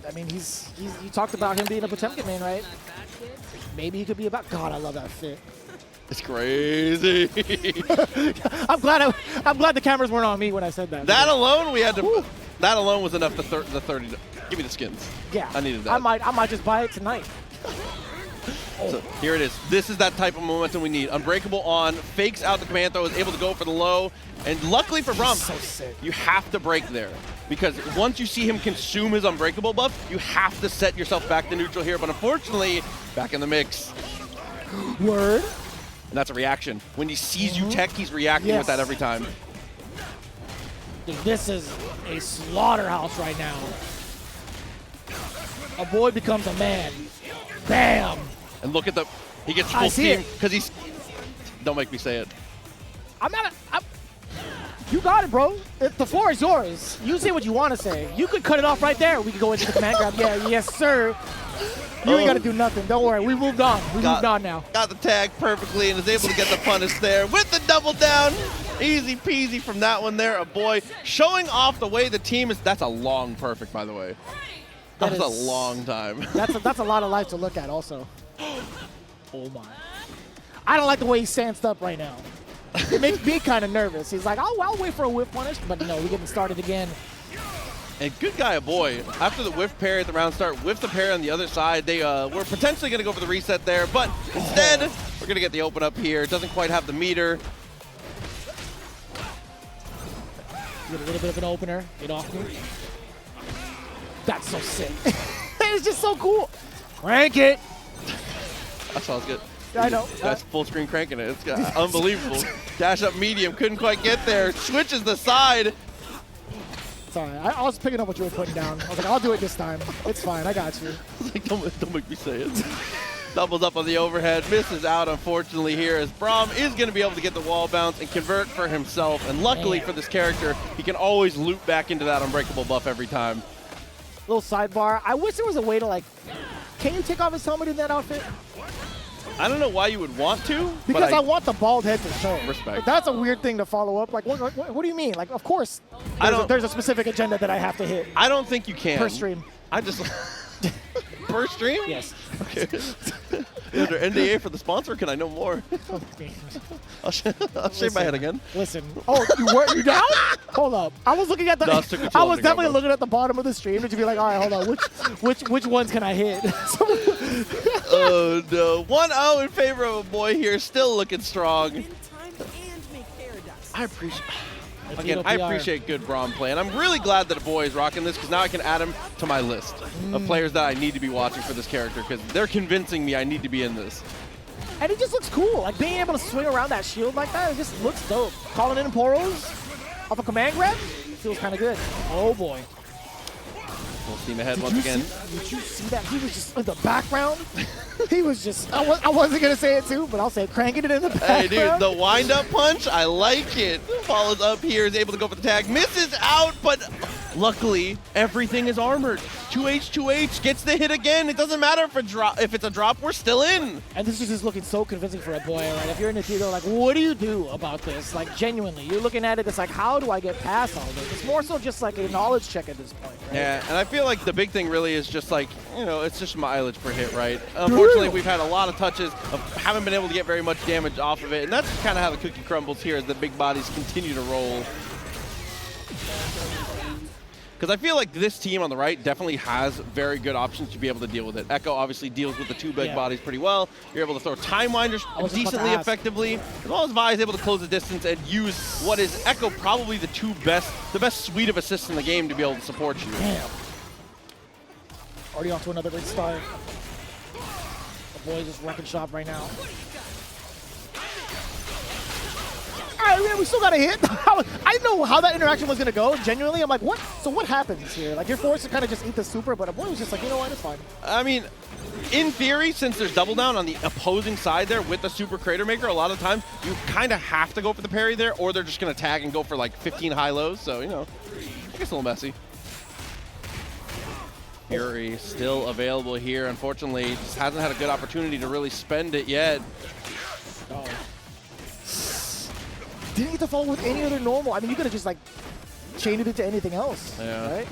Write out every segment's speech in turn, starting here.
I mean, you talked about him being a Potemkin main, right? Maybe he could be about. God, I love that fit. It's crazy. I'm glad the cameras weren't on me when I said that. That alone, we had to. Woo. That alone was enough. The 30. Give me the skins. Yeah, I needed that. I might just buy it tonight. So here it is. This is that type of momentum we need. Unbreakable on, fakes out the command throw, is able to go for the low. And luckily for Braum, so sick. You have to break there. Because once you see him consume his Unbreakable buff, you have to set yourself back to neutral here. But unfortunately, back in the mix. Word. And that's a reaction. When he sees you tech, he's reacting with that every time. Dude, this is a slaughterhouse right now. Aboii becomes a man. Bam! And look at the, he gets full steam because he's, don't make me say it. You got it, bro. The floor is yours. You say what you want to say. You could cut it off right there. We could go into the command grab. Yeah, yes, sir. You ain't got to do nothing. Don't worry. We moved on. We moved on now. Got the tag perfectly and is able to get the punish there with the double down. Easy peasy from that one there. Aboii showing off the way the team is. That's a long perfect, by the way. That was a long time. That's a lot of life to look at also. Oh, my. I don't like the way he's stanced up right now. It makes me kind of nervous. He's like, oh, I'll wait for a whiff punish. But no, we're getting started again. And good guy, Aboii. After the whiff parry at the round start, whiff the parry on the other side. They were potentially going to go for the reset there, but instead, we're going to get the open up here. Doesn't quite have the meter. Get a little bit of an opener. Get off me. That's so sick. It's just so cool. Crank it. That sounds good. I know. That's full screen cranking it. It's unbelievable. Dash up medium. Couldn't quite get there. Switches the side. Sorry, I was picking up what you were putting down. I was like, I'll do it this time. It's fine. I got you. Like, don't make me say it. Doubles up on the overhead. Misses out, unfortunately, here as Braum is going to be able to get the wall bounce and convert for himself. And luckily for this character, he can always loop back into that Unbreakable buff every time. Little sidebar. I wish there was a way to, like, can you take off his helmet in that outfit? I don't know why you would want to. Because I want the bald head to show. Respect. Like, that's a weird thing to follow up. Like, what do you mean? Like, of course, there's a specific agenda that I have to hit. I don't think you can. Per stream. I just... Per stream? Yes. Okay. Is there NDA for the sponsor? Can I know more? I'll shave my head again. Listen. Oh, you down? Hold up. I was looking at the. No, I was definitely looking at the bottom of the stream to be like, all right, hold on. Which ones can I hit? Oh no. 1-0 in favor of Aboii here. Still looking strong. I appreciate good Braum play, and I'm really glad that Aboii is rocking this because now I can add him to my list of players that I need to be watching for this character because they're convincing me I need to be in this. And he just looks cool. Like being able to swing around that shield like that, it just looks dope. Calling in Poros off a command grab feels kind of good. Oh boy. Full steam ahead once again. Did you see that? He was just in the background. He was just, I wasn't going to say it too, but I'll say cranking it in the background. Hey, dude, the wind-up punch, I like it. Follows up here, is able to go for the tag. Misses out, but luckily, everything is armored. 2H, 2H, gets the hit again. It doesn't matter if it's a drop, we're still in. And this is just looking so convincing for Aboii, right? If you're in Nitidopr, like, what do you do about this? Like, genuinely, you're looking at it, it's like, how do I get past all this? It's more so just like a knowledge check at this point, right? Yeah, and I feel like the big thing really is just like, you know, it's just mileage per hit, right? Unfortunately, we've had a lot of touches, haven't been able to get very much damage off of it, and that's kind of how the cookie crumbles here as the big bodies continue to roll. Because I feel like this team on the right definitely has very good options to be able to deal with it. Ekko obviously deals with the two big bodies pretty well. You're able to throw Time Winders decently effectively, as well as Vi is able to close the distance and use what is Ekko probably the best suite of assists in the game to be able to support you. Damn. Already off to another great start. Aboii just wrecking shop right now. All right, man, we still got a hit. I didn't know how that interaction was going to go. Genuinely, I'm like, what? So what happens here? Like, you're forced to kind of just eat the super, but Aboii was just like, you know what, it's fine. I mean, in theory, since there's double down on the opposing side there with the super Crater Maker, a lot of times you kind of have to go for the parry there, or they're just going to tag and go for like 15 high-lows. So, you know, I guess a little messy. Fury still available here. Unfortunately, just hasn't had a good opportunity to really spend it yet. Oh. Didn't get to follow with any other normal. I mean, you could have just like chained it into anything else, right?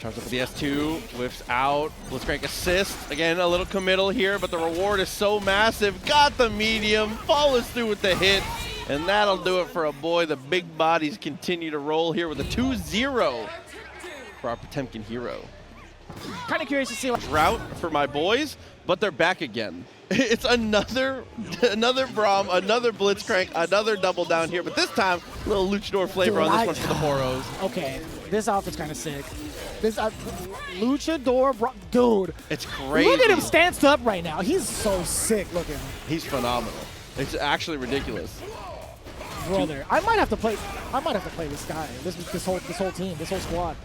Charges up with the S2, whiffs out. Blitzcrank assist. Again, a little committal here, but the reward is so massive. Got the medium, follows through with the hit, and that'll do it for Aboii. The big bodies continue to roll here with a 2-0 for our Potemkin hero. Kind of curious to see what Drought for my boys, but they're back again. It's another Braum, another Blitzcrank, another double down here, but this time, a little luchador flavor on this one for the Poros. Okay, this outfit's kind of sick. This luchador, dude. It's crazy. Look at him stanced up right now. He's so sick looking. He's phenomenal. It's actually ridiculous. Brother, I might have to play this guy. This whole team, this whole squad.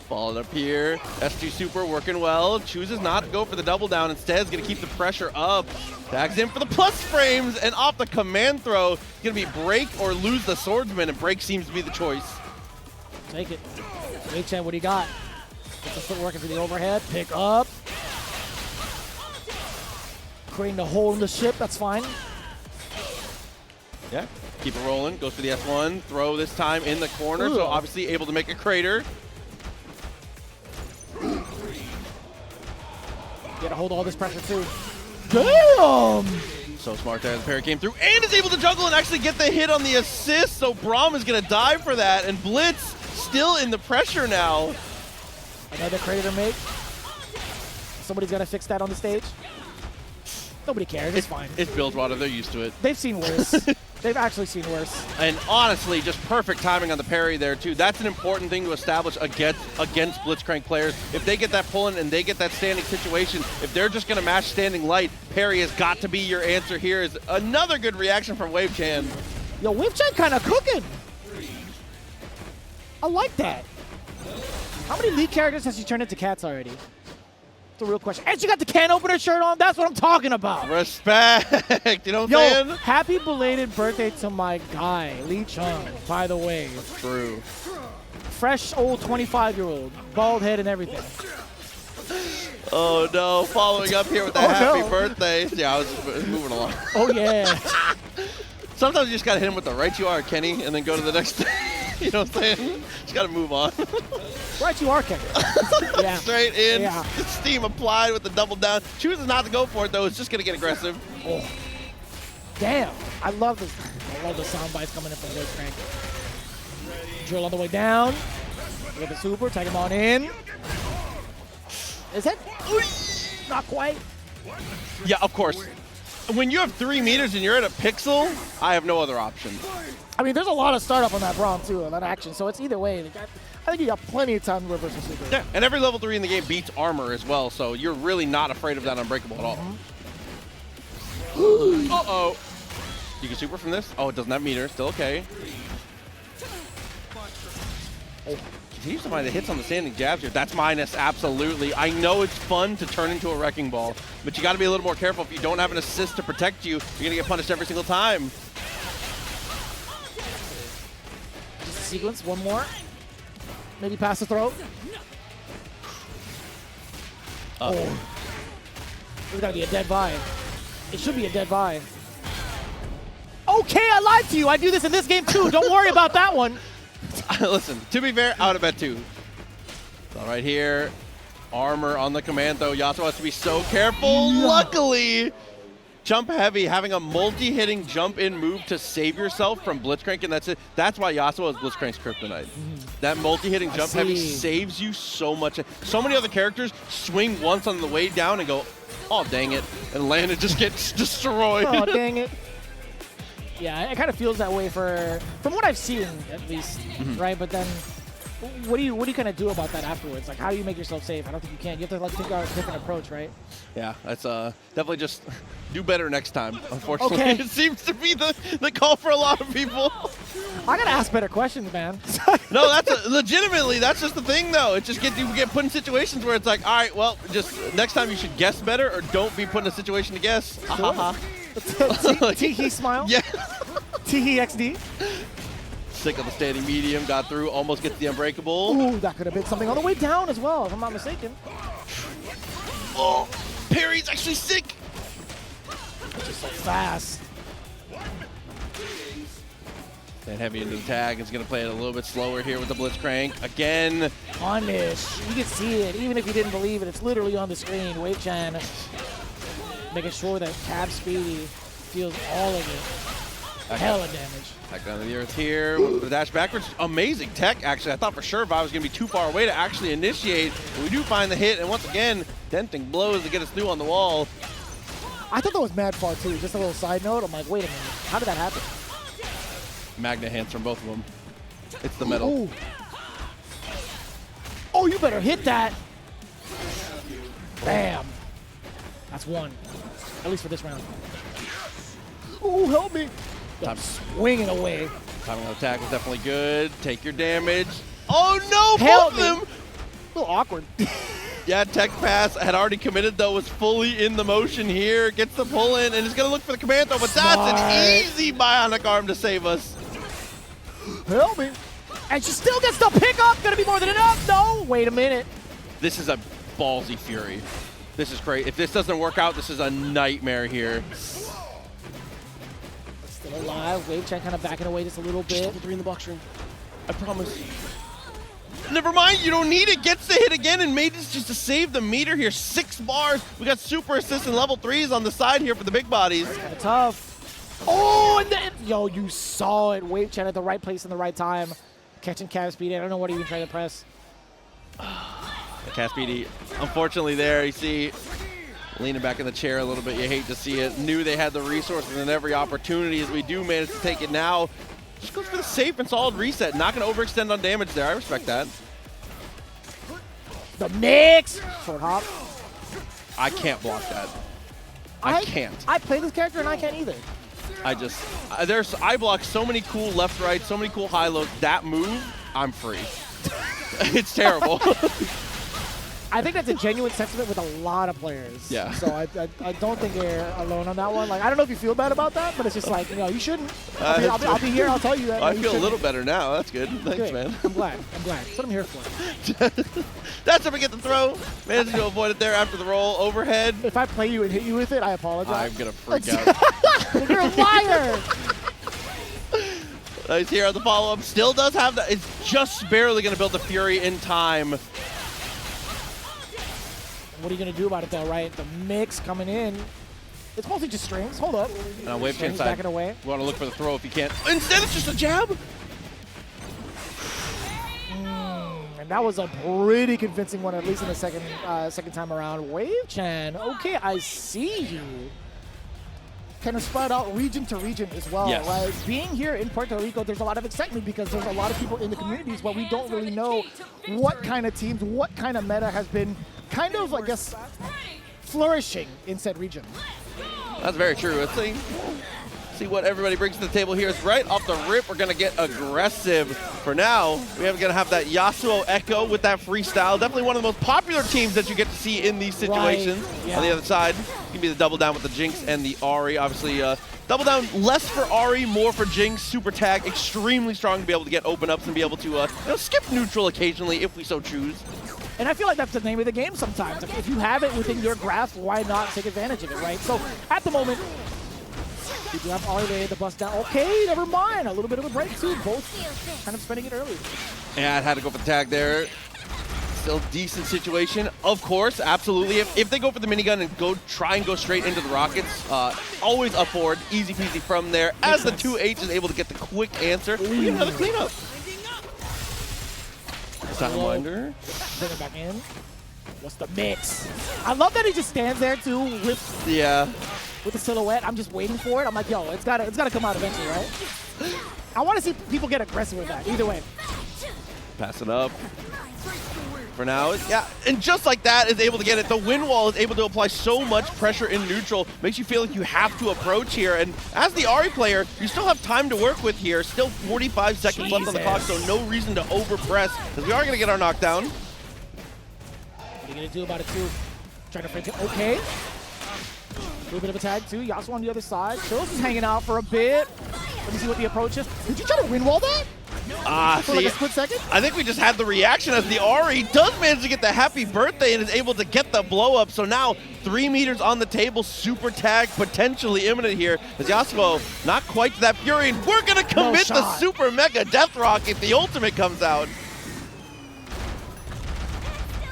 Falling up here. S2 super working well. Chooses not to go for the double down. Instead, is going to keep the pressure up. Tags in for the plus frames, and off the command throw, it's going to be break or lose the swordsman, and break seems to be the choice. Take it. Wavechan, what do you got? Get the footwork into the overhead. Pick up. Creating a hole in the ship. That's fine. Yeah. Keep it rolling. Goes for the S1. Throw this time in the corner, Ooh. so obviously able to make a crater. Get to hold all this pressure too. Damn! So smart there. The parry came through and is able to juggle and actually get the hit on the assist. So Braum is going to die for that. And Blitz still in the pressure now. Another crater make. Somebody's got to fix that on the stage. Nobody cares. It's fine. It's Bilgewater. They're used to it. They've seen worse. They've actually seen worse. And honestly, just perfect timing on the parry there, too. That's an important thing to establish against Blitzcrank players. If they get that pull-in and they get that standing situation, if they're just going to match standing light, parry has got to be your answer here. Is another good reaction from Wavechan. Yo, Wavechan kind of cooking. I like that. How many lead characters has he turned into cats already? That's a real question. And she got the can opener shirt on. That's what I'm talking about. Respect. You know what I'm saying? Happy belated birthday to my guy, Lee Chung, by the way. True. Fresh old 25-year-old, bald head and everything. Oh, no. Following up here with that happy birthday. Yeah, I was moving along. Oh, yeah. Sometimes you just got to hit him with the right you are, Kenny, and then go to the next thing. You know what I'm saying? Just got to move on. Right you are, Kenny. Yeah. Straight in. Yeah. Steam applied with the double down. Chooses not to go for it, though. It's just going to get aggressive. Oh. Damn. I love this. I love the sound bites coming in from Blitzcrank. Drill on the way down. With the super. Take him on in. Is it? Not quite. Yeah, of course. When you have 3 meters and you're at a pixel, I have no other option. I mean, there's a lot of startup on that Braum, too, on that action. So it's either way. I think you got plenty of time to reverse the super. Yeah, and every level 3 in the game beats armor as well, so you're really not afraid of that unbreakable at all. Uh-oh. You can super from this? Oh, it doesn't have meter. Still okay. Oh, continues to find the hits on the standing jabs here. That's minus, absolutely. I know it's fun to turn into a wrecking ball, but you got to be a little more careful. If you don't have an assist to protect you, you're going to get punished every single time. Just a sequence, one more. Maybe pass the throw. Oh. This got to be a dead vibe. It should be a dead vibe. Okay, I lied to you. I do this in this game too. Don't worry about that one. Listen, to be fair, I would have bet 2. All right here. Armor on the command, though. Yasuo has to be so careful. Yeah. Luckily, jump heavy, having a multi-hitting jump-in move to save yourself from Blitzcrank, and that's it. That's why Yasuo is Blitzcrank's kryptonite. That multi-hitting jump heavy saves you so much. So many other characters swing once on the way down and go, oh, dang it, and land and just gets destroyed. Oh, dang it. Yeah, it kind of feels that way from what I've seen, at least, right? But then, what do you kind of do about that afterwards? Like, how do you make yourself safe? I don't think you can. You have to like think out a different approach, right? Yeah, that's definitely just do better next time. Unfortunately, okay. It seems to be the call for a lot of people. I gotta ask better questions, man. No, that's legitimately that's just the thing, though. It just you get put in situations where it's like, all right, well, just next time you should guess better, or don't be put in a situation to guess. Sure. Teehee smile. Yeah. Teehee XD. Sick of the standing medium, got through, almost gets the unbreakable. Ooh, that could have been something on the way down as well, if I'm not mistaken. Oh, parry's actually sick. Just so fast. And heavy into the tag. Is going to play it a little bit slower here with the Blitzcrank. Again. Punish. You can see it. Even if you didn't believe it, it's literally on the screen. Wavechan making sure that Cabspeedy feels all of it. Hella damage. Back down to the earth here with the dash backwards. Amazing tech, actually. I thought for sure Vi was going to be too far away to actually initiate. But we do find the hit. And once again, denting blows to get us through on the wall. I thought that was mad far, too. Just a little side note. I'm like, wait a minute. How did that happen? Magnet hands from both of them. It's the metal. Ooh. Oh, you better hit that. Bam. That's one. At least for this round. Ooh, help me. I'm swinging away. Timing on attack is definitely good. Take your damage. Oh, no. Help both of them. A little awkward. Yeah, tech pass had already committed, though, was fully in the motion here. Gets the pull in, and is going to look for the command throw, but that's an easy bionic arm to save us. Help me. And she still gets the pickup. Gonna be more than enough. No, wait a minute. This is a ballsy Fury. This is great. If this doesn't work out, this is a nightmare here. Still alive. Wavechan kind of backing away just a little bit. Just 3 in the box room. I promise. Never mind, you don't need it. Gets the hit again and made this just to save the meter here. 6 bars. We got super assist and level 3s on the side here for the big bodies. Kind of tough. Oh, and then, yo, you saw it. Wavechan at the right place in the right time. Catching Cabspeedy. I don't know what he even tried to press. Cabspeedy, unfortunately there, you see, leaning back in the chair a little bit. You hate to see it. Knew they had the resources and every opportunity as we do manage to take it now. Just goes for the safe and solid reset. Not going to overextend on damage there. I respect that. The mix. Short hop. I can't block that. I can't. I play this character and I can't either. I block so many cool left, right, so many cool high lows. That move, I'm free. It's terrible. I think that's a genuine sentiment with a lot of players. Yeah. So I don't think you're alone on that one. Like, I don't know if you feel bad about that, but it's just like, you know, you shouldn't. I'll be here. I'll tell you that. I feel a little better now. That's good. Thanks, good. man. I'm glad. That's what I'm here for. That's how we get the throw. Managed to avoid it there after the roll. Overhead. If I play you and hit you with it, I apologize. I'm going to freak out. You're a liar. Nice here on the follow-up. Still does have that. It's just barely going to build the Fury in time. What are you going to do about it, though, right? The mix coming in. It's mostly just strings. Hold up. Wavechan side. Backing away. You want to look for the throw if you can. Instead, it's just a jab. And that was a pretty convincing one, at least in the second time around. Wavechan, okay, I see you. Kind of spread out region to region as well. Yes. Right? Being here in Puerto Rico, there's a lot of excitement because there's a lot of people in the communities where we don't really know what kind of teams, what kind of meta has been kind of, I guess, flourishing in said region. That's very true. Let's see what everybody brings to the table here. Is right off the rip, we're going to get aggressive. For now, we are going to have that Yasuo Ekko with that freestyle. Definitely one of the most popular teams that you get to see in these situations. Right. Yeah. On the other side, going to be the double down with the Jinx and the Ahri. Obviously, double down less for Ahri, more for Jinx. Super tag, extremely strong to be able to get open ups and be able to skip neutral occasionally if we so choose. And I feel like that's the name of the game sometimes. If you have it within your grasp, why not take advantage of it, right? So at the moment, we do have Ahri there, the bust down. Okay, never mind. A little bit of a break too. Both kind of spending it early. Yeah, I had to go for the tag there. Still decent situation. Of course, absolutely. If they go for the minigun and try and go straight into the rockets, always up forward, easy peasy from there. As the 2H is able to get the quick answer, we get another cleanup. Sidewinder. Bring it back in. What's the mix? I love that he just stands there too with the silhouette. I'm just waiting for it. I'm like, yo, it's gotta come out eventually, right? I want to see people get aggressive with that. Either way. Pass it up. For now, yeah, and just like that is able to get it. The wind wall is able to apply so much pressure in neutral, makes you feel like you have to approach here. And as the Ahri player, you still have time to work with here. Still 45 seconds left on the clock, so no reason to overpress, because we are going to get our knockdown. What are you going to do about it, too? Trying to fringe it. Okay. A little bit of a tag, too. Yasuo on the other side. Chills is hanging out for a bit. Let me see what the approach is. Did you try to wind wall that? For like a split second? I think we just had the reaction as the Ahri does manage to get the happy birthday and is able to get the blow up. So now 3 meters on the table, super tag potentially imminent here. As Yasuo not quite to that fury, and we're gonna commit the super mega death rock if the ultimate comes out.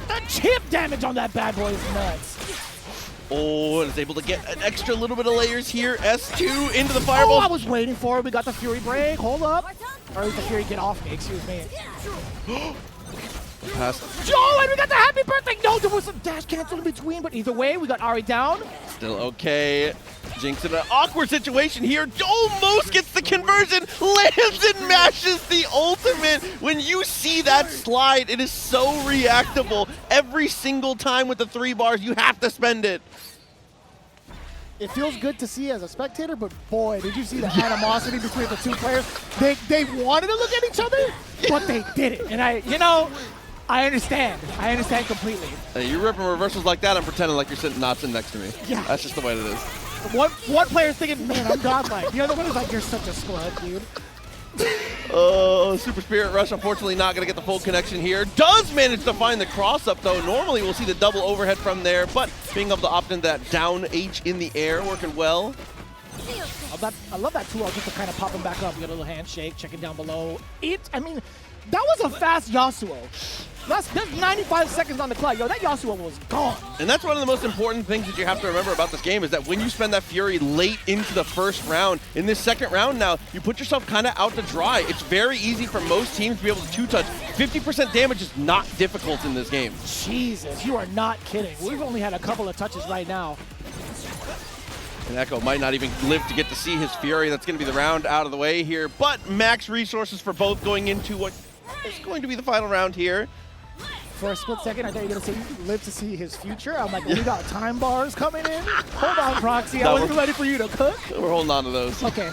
The chip damage on that bad boy is nuts. Oh, and is able to get an extra little bit of layers here. S2 into the fireball. Oh, I was waiting for it. We got the Fury break. Hold up. Or the Fury get off me, excuse me. Pass. Joe, and we got the happy birthday. No, there was some dash cancel in between, but either way, we got Ahri down. Still okay. Jinx in an awkward situation here. Almost gets the conversion. Lands and mashes the ultimate. When you see that slide, it is so reactable. Every single time with the 3 bars, you have to spend it. It feels good to see as a spectator, but boy, did you see the animosity between the 2 players? They wanted to look at each other, but they didn't. And I understand. I understand completely. Hey, you're ripping reversals like that, I'm pretending like you're not sitting next to me. Yeah. That's just the way it is. One player's thinking, man, I'm godlike. The other one is like, you're such a scrub, dude. Oh, Super Spirit Rush, unfortunately not going to get the full connection here. Does manage to find the cross-up, though. Normally, we'll see the double overhead from there, but being able to opt into that down H in the air, working well. I love that 2-0 just to kind of pop him back up. We got a little handshake, checking down below. I mean, that was a fast Yasuo. There's 95 seconds on the clock. Yo, that Yasuo was gone. And that's one of the most important things that you have to remember about this game is that when you spend that Fury late into the first round, in this second round now, you put yourself kind of out to dry. It's very easy for most teams to be able to 2-touch. 50% damage is not difficult in this game. Jesus, you are not kidding. We've only had a couple of touches right now. And Ekko might not even live to get to see his Fury. That's going to be the round out of the way here. But max resources for both going into what is going to be the final round here. For a split second, I thought you were going to say live to see his future. I'm like, we got time bars coming in. Hold on, Proxy. I wasn't ready for you to cook. We're holding on to those. Okay.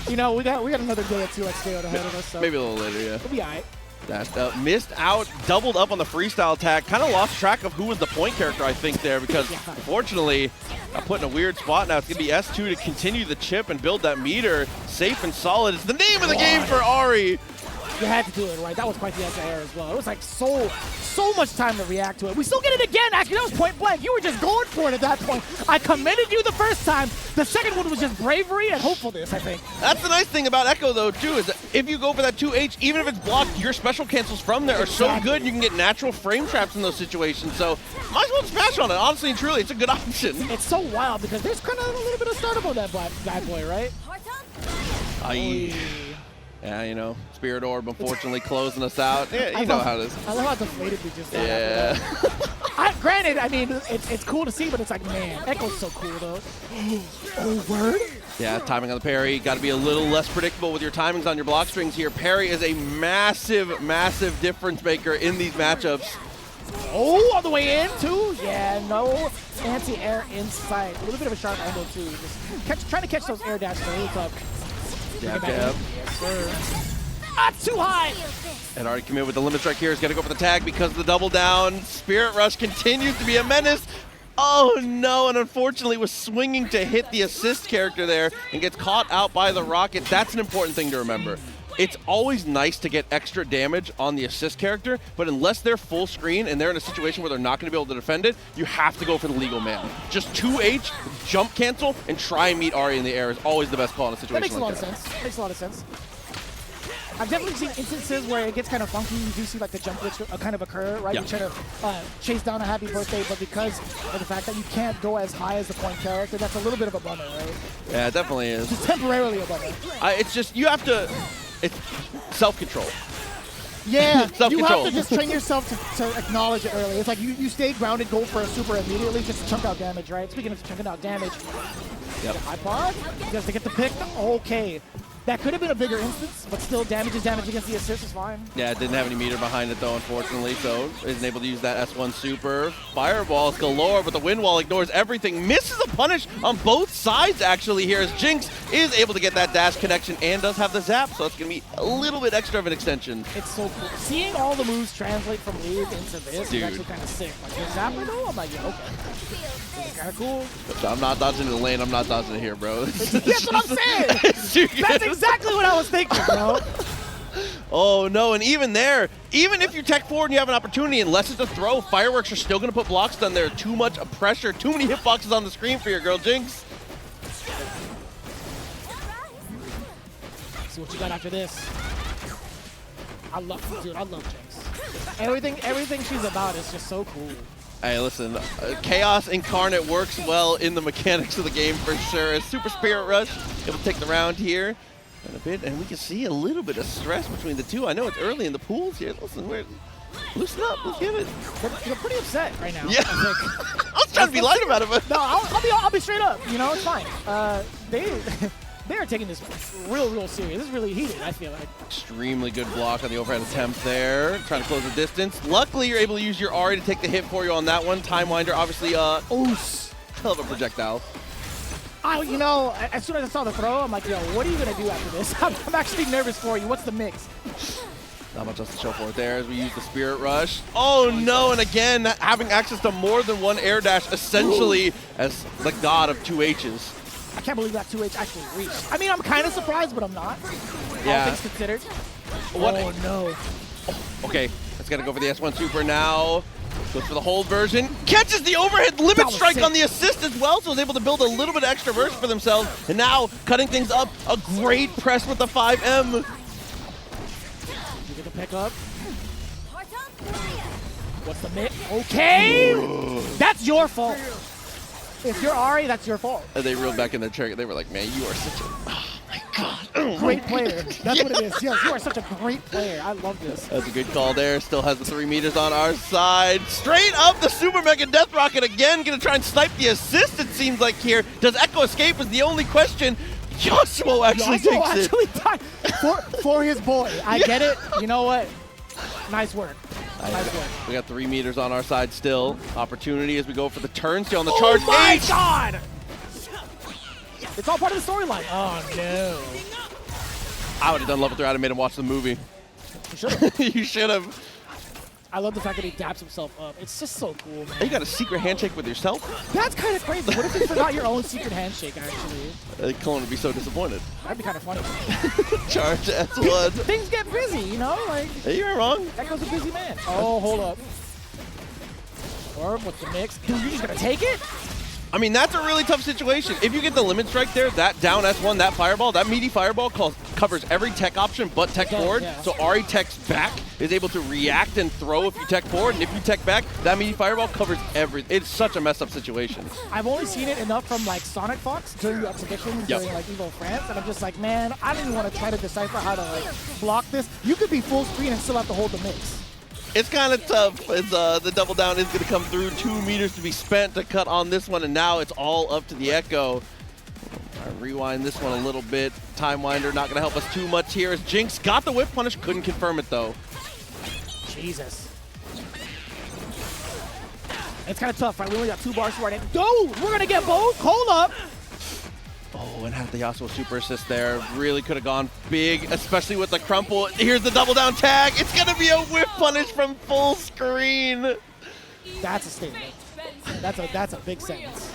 You know, we got another day at 2x ahead of us. So maybe a little later, yeah. We'll be all right. Dashed out, missed out, doubled up on the freestyle attack. Kind of lost track of who was the point character, I think, there, because unfortunately, got put in a weird spot now. It's going to be S2 to continue the chip and build that meter. Safe and solid is the name of the game for Ahri. You had to do it, right? That was quite the anti-air as well. It was like so much time to react to it. We still get it again, actually. That was point blank. You were just going for it at that point. I commended you the first time. The second one was just bravery and hopefulness, I think. That's the nice thing about Ekko, though, too, is that if you go for that 2H, even if it's blocked, your special cancels from there are so good, you can get natural frame traps in those situations. So might as well smash on it. Honestly and truly, it's a good option. It's so wild because there's kind of a little bit of startup on that bad boy, right? Yeah, you know, Spirit Orb unfortunately closing us out. Yeah, you know how it is. I love how deflated we just got. Yeah. Granted, I mean, it's cool to see, but it's like, man, Ekko's so cool, though. Oh, word? Yeah, timing on the parry. Got to be a little less predictable with your timings on your block strings here. Parry is a massive, massive difference maker in these matchups. Oh, on the way in, too? Yeah, no anti-air inside. A little bit of a sharp angle, too. Just trying to catch those air dashes really tough. Jab. Yes, sir. That's too high. And already committed with the limit strike here. He's got to go for the tag because of the double down. Spirit Rush continues to be a menace. Oh no, and unfortunately was swinging to hit the assist character there and gets caught out by the rocket. That's an important thing to remember. It's always nice to get extra damage on the assist character, but unless they're full screen and they're in a situation where they're not going to be able to defend it, you have to go for the legal man. Just 2H, jump cancel, and try and meet Ahri in the air is always the best call in a situation like that. That makes a lot of sense. Makes a lot of sense. I've definitely seen instances where it gets kind of funky. You do see like the jump glitch kind of occur, right? You try to chase down a happy birthday, but because of the fact that you can't go as high as the point character, that's a little bit of a bummer, right? Yeah, it definitely is. Just temporarily a bummer. It's just, you have to, it's self-control. Yeah, you have to just train yourself to acknowledge it early. It's like you stay grounded, go for a super immediately, just to chunk out damage, right? Speaking of chunking out damage, iPod, you guys to get the pick. Okay. That could have been a bigger instance, but still damage is damage against the assist is fine. Yeah, it didn't have any meter behind it though, unfortunately, so isn't able to use that S1 super. Fireballs galore, but the wind wall ignores everything. Misses a punish on both sides actually here as Jinx is able to get that dash connection and does have the zap, so it's going to be a little bit extra of an extension. It's so cool. Seeing all the moves translate from League into this is actually kind of sick. Like, the zap, I'm like, yeah, okay. It's kind of cool. I'm not dodging the lane, I'm not dodging it here, bro. That's what I'm saying! That's exactly what I was thinking, bro. Oh no, and even there, even if you tech forward and you have an opportunity, unless it's a throw, fireworks are still gonna put blocks down there. Too much pressure, too many hitboxes on the screen for your girl Jinx. See what you got after this. I love Jinx. Everything she's about is just so cool. Hey, listen, Chaos Incarnate works well in the mechanics of the game for sure. Super Spirit Rush, able to take the round here in a bit, and we can see a little bit of stress between the two. I know it's early in the pools here. Listen, loosen up, let's get it. You're pretty upset right now. Yeah, I was trying to be light about it, but no, I'll be straight up. You know, it's fine. They are taking this real serious. This is really heated, I feel like. Extremely good block on the overhead attempt there. Trying to close the distance. Luckily, you're able to use your Ahri to take the hit for you on that one. Time Winder, obviously, hell of a projectile. You know, as soon as I saw the throw, I'm like, yo, what are you going to do after this? I'm actually nervous for you. What's the mix? Not much else to show for it there as we use the Spirit Rush. Oh no, and again, having access to more than one air dash, essentially as the god of 2Hs. I can't believe that 2H actually reached. I mean, I'm kind of surprised, but I'm not. Yeah. All things considered. What? Oh, no. Okay, let's gotta go for the S1 Super now. Goes for the hold version. Catches the overhead limit strike on the assist as well, so is able to build a little bit of extra burst for themselves. And now, cutting things up, a great press with the 5M. You get the pick up. What's the mid? Okay! That's your fault. If you're Ahri, that's your fault. And they reeled back in their chair. They were like, man, you are such a... Oh, my God. Great player. That's what it is. Yes, you are such a great player. I love this. That's a good call there. Still has the 3 meters on our side. Straight up the Super Mega Death Rocket again. Going to try and snipe the assist, it seems like here. Does Ekko escape is the only question. Yasuo actually takes it. Died for his boy. I get it. You know what? Nice work. Nice work. We got 3 meters on our side still. Opportunity as we go for the turnstile on the charge. Oh my God! It's all part of the storyline. Oh no. I would have done level 3. I'd have made him watch the movie. You should have. You should have. I love the fact that he daps himself up. It's just so cool, man. You got a secret handshake with yourself? That's kind of crazy. What if you forgot your own secret handshake, actually? Cullen would be so disappointed. That'd be kind of funny. Charge S1. Things get busy, you know? Like, hey, you're wrong. Ekko's a busy man. Oh, hold up. Or what's the mix? Dude, you're just going to take it? I mean, that's a really tough situation. If you get the limit strike there, that down S1, that fireball, that meaty fireball covers every tech option but tech forward. Yeah. So Ahri techs back, is able to react and throw if you tech forward, and if you tech back, that meaty fireball covers everything. It's such a messed up situation. I've only seen it enough from like Sonic Fox during the exhibitions during like Evo France, and I'm just like, man, I don't even want to try to decipher how to like block this. You could be full screen and still have to hold the mix. It's kind of tough as the double down is going to come through. 2 meters to be spent to cut on this one, and now it's all up to the Ekko. Rewind this one a little bit. Time Winder not going to help us too much here as Jinx got the whip punish, couldn't confirm it though. Jesus. It's kind of tough, right? We only got 2 bars right in. Go! We're going to get both. Hold up. Oh, and had the Yasuo super assist there. Really could have gone big, especially with the crumple. Here's the double down tag. It's going to be a whip punish from full screen. That's a statement. That's a big sentence.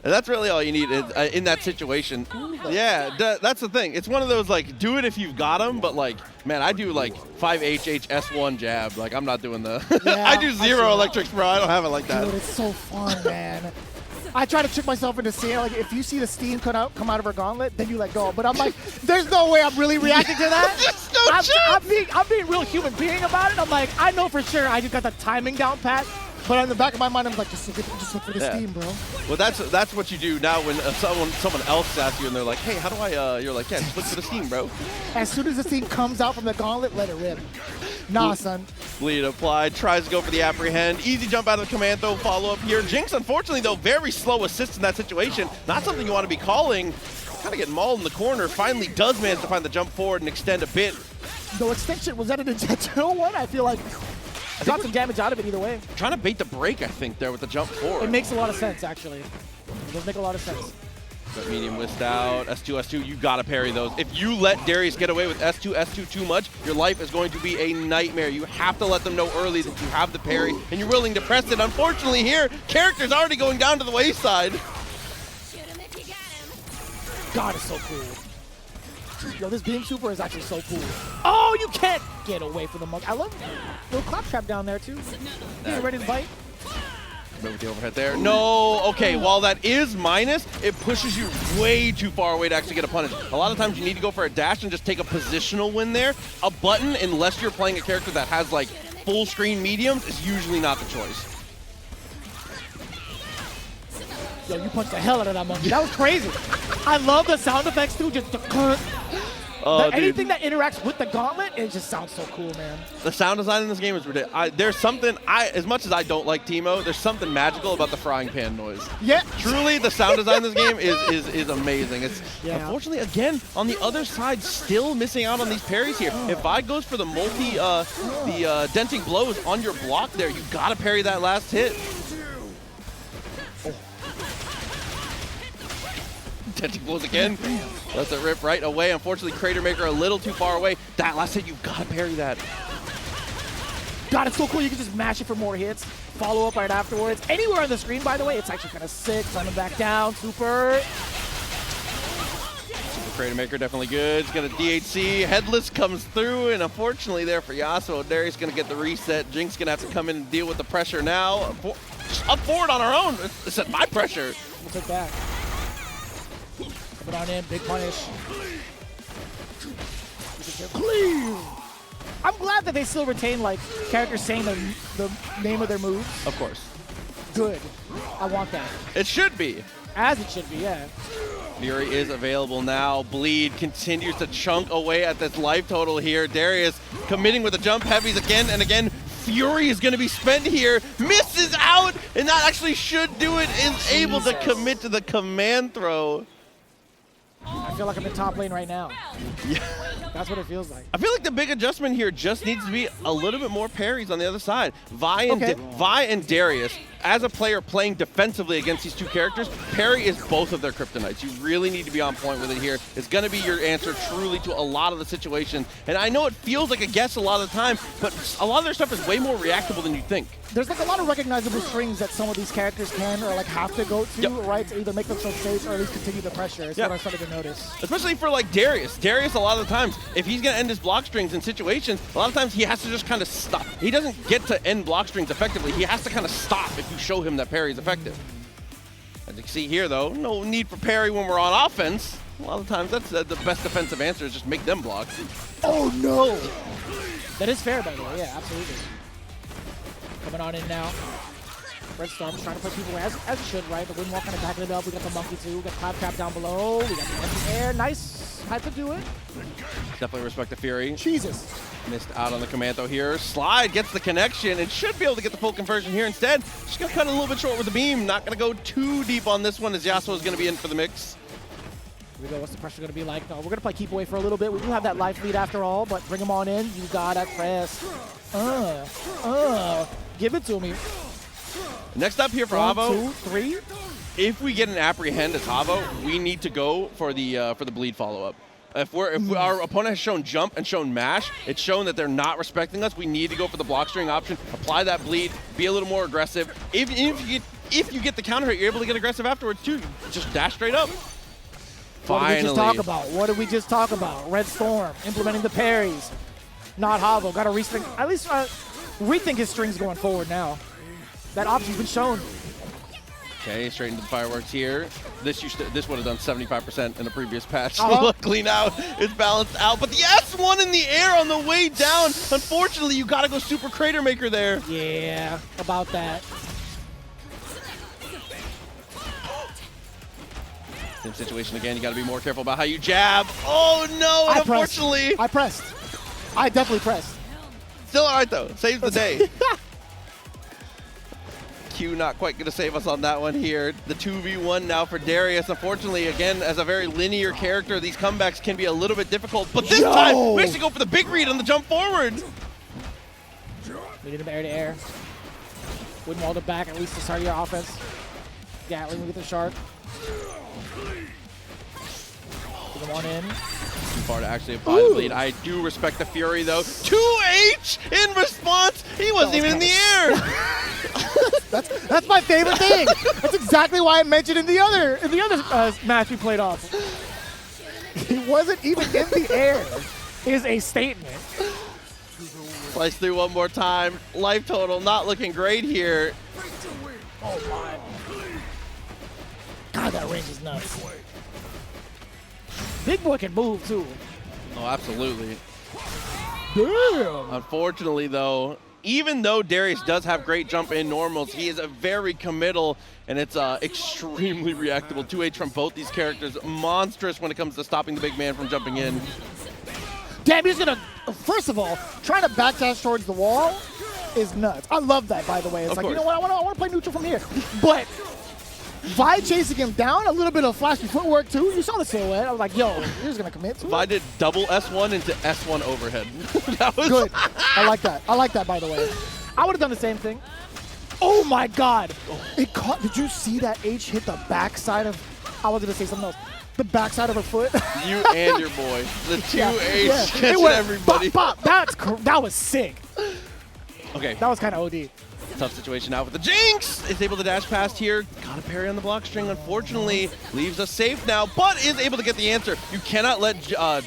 And that's really all you need is, in that situation. Yeah, that's the thing. It's one of those, like, do it if you've got them, but, like, man, I do, like, 5HH S1 jab. Like, I'm not doing the... Yeah, I do 0 electrics, bro. I don't have it like that. Dude, it's so fun, man. I try to trick myself into seeing, like, if you see the steam come out of her gauntlet, then you let go. But I'm like, there's no way I'm really reacting to that. I'm being real human being about it. I'm like, I know for sure I just got the timing down pat. But in the back of my mind, I'm like, just look for the steam, bro. Well, that's what you do now when someone else asks you and they're like, hey, how do I, you're like, yeah, just look for the steam, bro. As soon as the steam comes out from the gauntlet, let it rip. Nah, son. Bleed applied, tries to go for the apprehend. Easy jump out of the command throw, follow up here. Jinx, unfortunately, though, very slow assist in that situation. Not something you want to be calling. Kind of getting mauled in the corner. Finally does manage to find the jump forward and extend a bit. The extension, was that an intentional one? I feel like got some damage out of it either way. Trying to bait the break, I think, there with the jump forward. It makes a lot of sense, actually. It does make a lot of sense. But medium whisked out, S2, you gotta parry those. If you let Darius get away with S2 too much, your life is going to be a nightmare. You have to let them know early that you have the parry and you're willing to press it. Unfortunately here, character's already going down to the wayside. God, it's so cool. Yo, this beam super is actually so cool. Oh, you can't get away from the monkey. I love little claptrap down there too. He's ready to bite. With the overhead there. No, okay, while that is minus, it pushes you way too far away to actually get a punish. A lot of times you need to go for a dash and just take a positional win there. A button, unless you're playing a character that has like full screen mediums, is usually not the choice. Yo, you punched the hell out of that monkey. That was crazy. I love the sound effects too. Just anything that interacts with the gauntlet, it just sounds so cool, man. The sound design in this game is ridiculous. There's something, as much as I don't like Teemo, there's something magical about the frying pan noise. Yeah. Truly, the sound design in this game is amazing. It's unfortunately, again, on the other side, still missing out on these parries here. If Vi goes for the denting blows on your block there, you gotta parry that last hit. Denting blows again. Lets it rip right away. Unfortunately, Crater Maker a little too far away. That last hit, you've got to parry that. God, it's so cool. You can just mash it for more hits. Follow up right afterwards. Anywhere on the screen, by the way, it's actually kind of sick. Coming back down. Super Crater Maker definitely good. It's got a DHC. Headless comes through, and unfortunately there for Yasuo, Darius going to get the reset. Jinx going to have to come in and deal with the pressure now. Just up forward on our own. It's at my pressure. We'll take that. Coming on in, big punish. Clean. I'm glad that they still retain like characters saying the name of their moves. Of course. Good. I want that. It should be. As it should be, yeah. Fury is available now. Bleed continues to chunk away at this life total here. Darius committing with the jump heavies again and again. Fury is going to be spent here. Misses out, and that actually should do it. Is able to commit to the command throw. I feel like I'm in top lane right now. Yeah. That's what it feels like. I feel like the big adjustment here just needs to be a little bit more parries on the other side. Vi and Darius, as a player playing defensively against these two characters, parry is both of their kryptonites. You really need to be on point with it here. It's going to be your answer truly to a lot of the situations. And I know it feels like a guess a lot of the time, but a lot of their stuff is way more reactable than you think. There's like a lot of recognizable strings that some of these characters can or like have to go to, right? To either make themselves safe or at least continue the pressure. It's what I started to notice. Especially for like Darius. Darius, a lot of the times, if he's going to end his block strings in situations, a lot of times he has to just kind of stop. He doesn't get to end block strings effectively. He has to kind of stop if you show him that parry is effective. As you can see here, though, no need for parry when we're on offense. A lot of times, that's the best defensive answer is just make them block. Oh, no. That is fair, by the way. Yeah, absolutely. Coming on in now. Red Storm's trying to push people as it should, right? The Windwalk kind of backing it up. We got the Monkey, too. We got Claptrap down below. We got the empty air. Nice. Had to do it. Definitely respect the Fury. Jesus. Missed out on the Commando here. Slide gets the connection and should be able to get the full conversion here instead. Just going to cut it a little bit short with the beam. Not going to go too deep on this one as Yasuo is going to be in for the mix. Here we go. What's the pressure going to be like? No, we're going to play keep away for a little bit. We do have that life lead after all, but bring him on in. You got to press. Give it to me. Next up here for Avo. 1, 2, 3. If we get an apprehend as Avo, we need to go for the bleed follow-up. If our opponent has shown jump and shown mash, it's shown that they're not respecting us. We need to go for the block string option, apply that bleed, be a little more aggressive. If you get the counter hit, you're able to get aggressive afterwards too. Just dash straight up. Finally. What did we just talk about? Red Storm implementing the parries. Not Havo. Got to restring. At least rethink his strings going forward now. That option's been shown. Okay, straight into the fireworks here. This would have done 75% in a previous patch. Luckily now it's balanced out. But the S1 in the air on the way down. Unfortunately, you got to go super Crater Maker there. Yeah, about that. Same situation again. You got to be more careful about how you jab. Oh no! Unfortunately, I pressed. I definitely pressed. Still all right though. Saves the day. Q not quite going to save us on that one here. The 2v1 now for Darius. Unfortunately, again, as a very linear character, these comebacks can be a little bit difficult. But this time, we actually go for the big read on the jump forward. We did him air to air. Wouldn't wall it back, at least to start your offense. Gatling with the shark. Put him on in. Too far to actually apply the bleed. I do respect the Fury though. 2H in response. He wasn't even in the air. That's my favorite thing. That's exactly why I mentioned in the other match we played off. He wasn't even in the air is a statement. Slice through one more time. Life total not looking great here. Oh my. God, that range is nuts. Big boy can move too. Oh, absolutely. Damn. Unfortunately, though, even though Darius does have great jump in normals, he is a very committal, and it's extremely reactable. 2H from both these characters. Monstrous when it comes to stopping the big man from jumping in. Damn, he's gonna, first of all, trying to backdash towards the wall is nuts. I love that, by the way. It's like, you know what, I want to play neutral from here. But Vi chasing him down, a little bit of flashy footwork too. You saw the silhouette. I was like, yo, he's gonna commit to it. Vi did double S1 into S1 overhead. That was good. I like that. I like that, by the way. I would have done the same thing. Oh my God. It caught, did you see that H hit the backside of, I was gonna say something else. The backside of her foot. You and your boy. The 2H catching it went everybody. Pop, pop. That was sick. Okay. That was kind of OD. Tough situation now with the Jinx. Is able to dash past here. Got a parry on the block string. Unfortunately, leaves us safe now, but is able to get the answer. You cannot let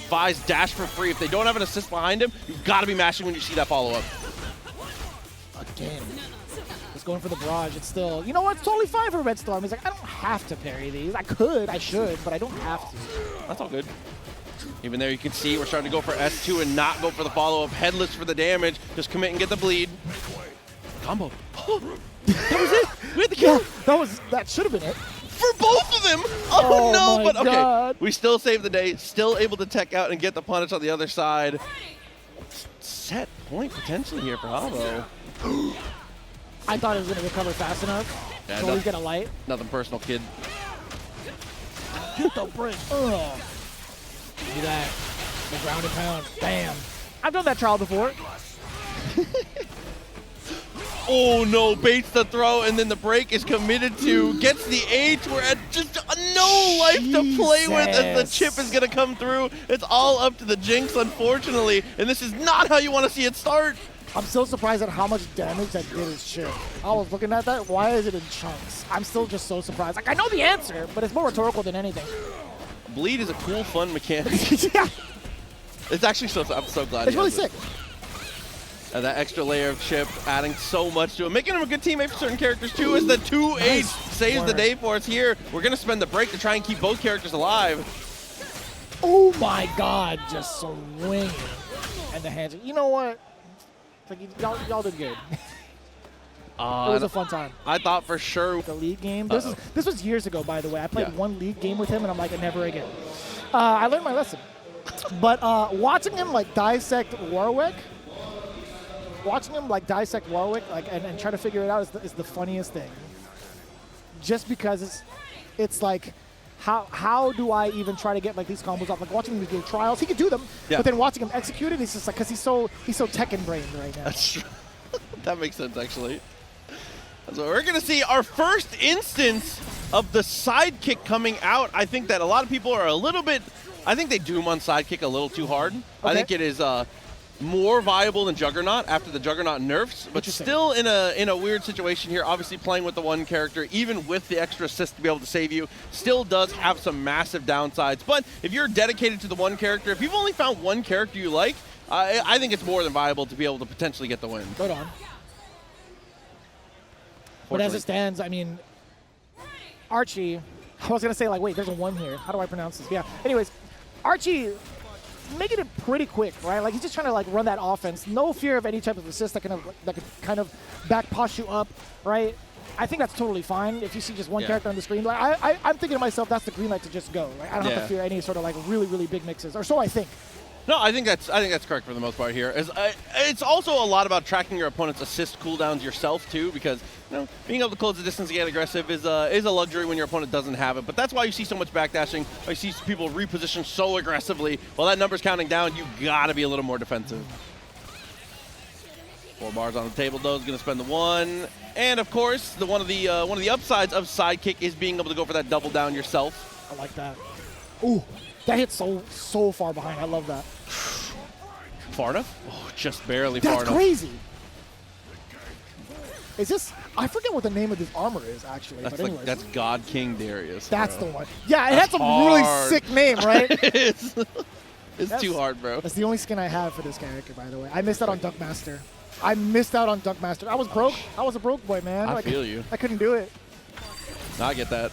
Vi's dash for free. If they don't have an assist behind him, you've got to be mashing when you see that follow-up. Again. Just going for the barrage. It's still, you know what? It's totally fine for Red Storm. He's like, I don't have to parry these. I could, I should, but I don't have to. That's all good. Even there, you can see we're starting to go for S2 and not go for the follow-up. Headless for the damage. Just commit and get the bleed. Combo. That was it. We had the kill. Yeah, that should have been it. For both of them. Oh no, but okay. God. We still saved the day. Still able to tech out and get the punish on the other side. Set point potentially here for Havo. I thought he was going to recover fast enough. Yeah, so he's going to light. Nothing personal, kid. Hit the brick. Ugh. Do that. The ground and pound. Bam. I've done that trial before. Oh no, baits the throw, and then the break is committed to, gets the H. We're at just no life to play with as the chip is going to come through. It's all up to the Jinx, unfortunately, and this is not how you want to see it start. I'm still surprised at how much damage that did his chip. I was looking at that. Why is it in chunks? I'm still just so surprised. Like, I know the answer, but it's more rhetorical than anything. Bleed is a cool, fun mechanic. Yeah. It's actually I'm so glad. It's really sick. And that extra layer of chip adding so much to it, making him a good teammate for certain characters too, as the 2H saves the day for us here. We're going to spend the break to try and keep both characters alive. Oh my God, just swinging. And the hands. You know what? Like, y'all did good. It was a fun time. I thought for sure. The league game. This was years ago, by the way. I played one league game with him, and I'm like, never again. I learned my lesson. But watching him like dissect Warwick, and try to figure it out is the funniest thing. Just because it's like, how do I even try to get like these combos off? Like watching him do trials, he could do them, but then watching him execute it, it's just like, because he's so Tekken brained right now. That's true. That makes sense actually. So we're gonna see our first instance of the Sidekick coming out. I think that a lot of people are a little bit, I think they doom on Sidekick a little too hard. Okay. I think it is more viable than Juggernaut after the Juggernaut nerfs, but still in a weird situation here. Obviously playing with the one character, even with the extra assist to be able to save you, still does have some massive downsides. But if you're dedicated to the one character, if you've only found one character you like, I think it's more than viable to be able to potentially get the win. Right on. But as it stands, I mean, Archie, I was going to say, like, wait, there's a 1 here. How do I pronounce this? Yeah. Anyways, Archie making it pretty quick, right? Like, he's just trying to, like, run that offense. No fear of any type of assist that could kind of back Pashu up, right? I think that's totally fine if you see just one character on the screen. Like, I'm thinking to myself, that's the green light to just go. Like, I don't have to fear any sort of, like, really, really big mixes, or so I think. No, I think that's correct for the most part here. It's also a lot about tracking your opponent's assist cooldowns yourself too, because being able to close the distance and get aggressive is a luxury when your opponent doesn't have it. But that's why you see so much backdashing. Why you see people reposition so aggressively. While that number's counting down, you gotta be a little more defensive. 4 bars on the table though is gonna spend the 1, and of course one of the upsides of Sidekick is being able to go for that double down yourself. I like that. Ooh. That hit so far behind. I love that. Far enough? Oh, just barely far enough. That's crazy. Is this? I forget what the name of this armor is actually. That's but anyways, that's God King Darius. that's bro. the one. Yeah, it That's has a really hard. sick name, right? It's too hard, bro. That's the only skin I have for this character, by the way. I missed out on Duckmaster. I missed out on Duckmaster. I was broke. I was a broke boy, man. I feel you. I couldn't do it. No, I get that.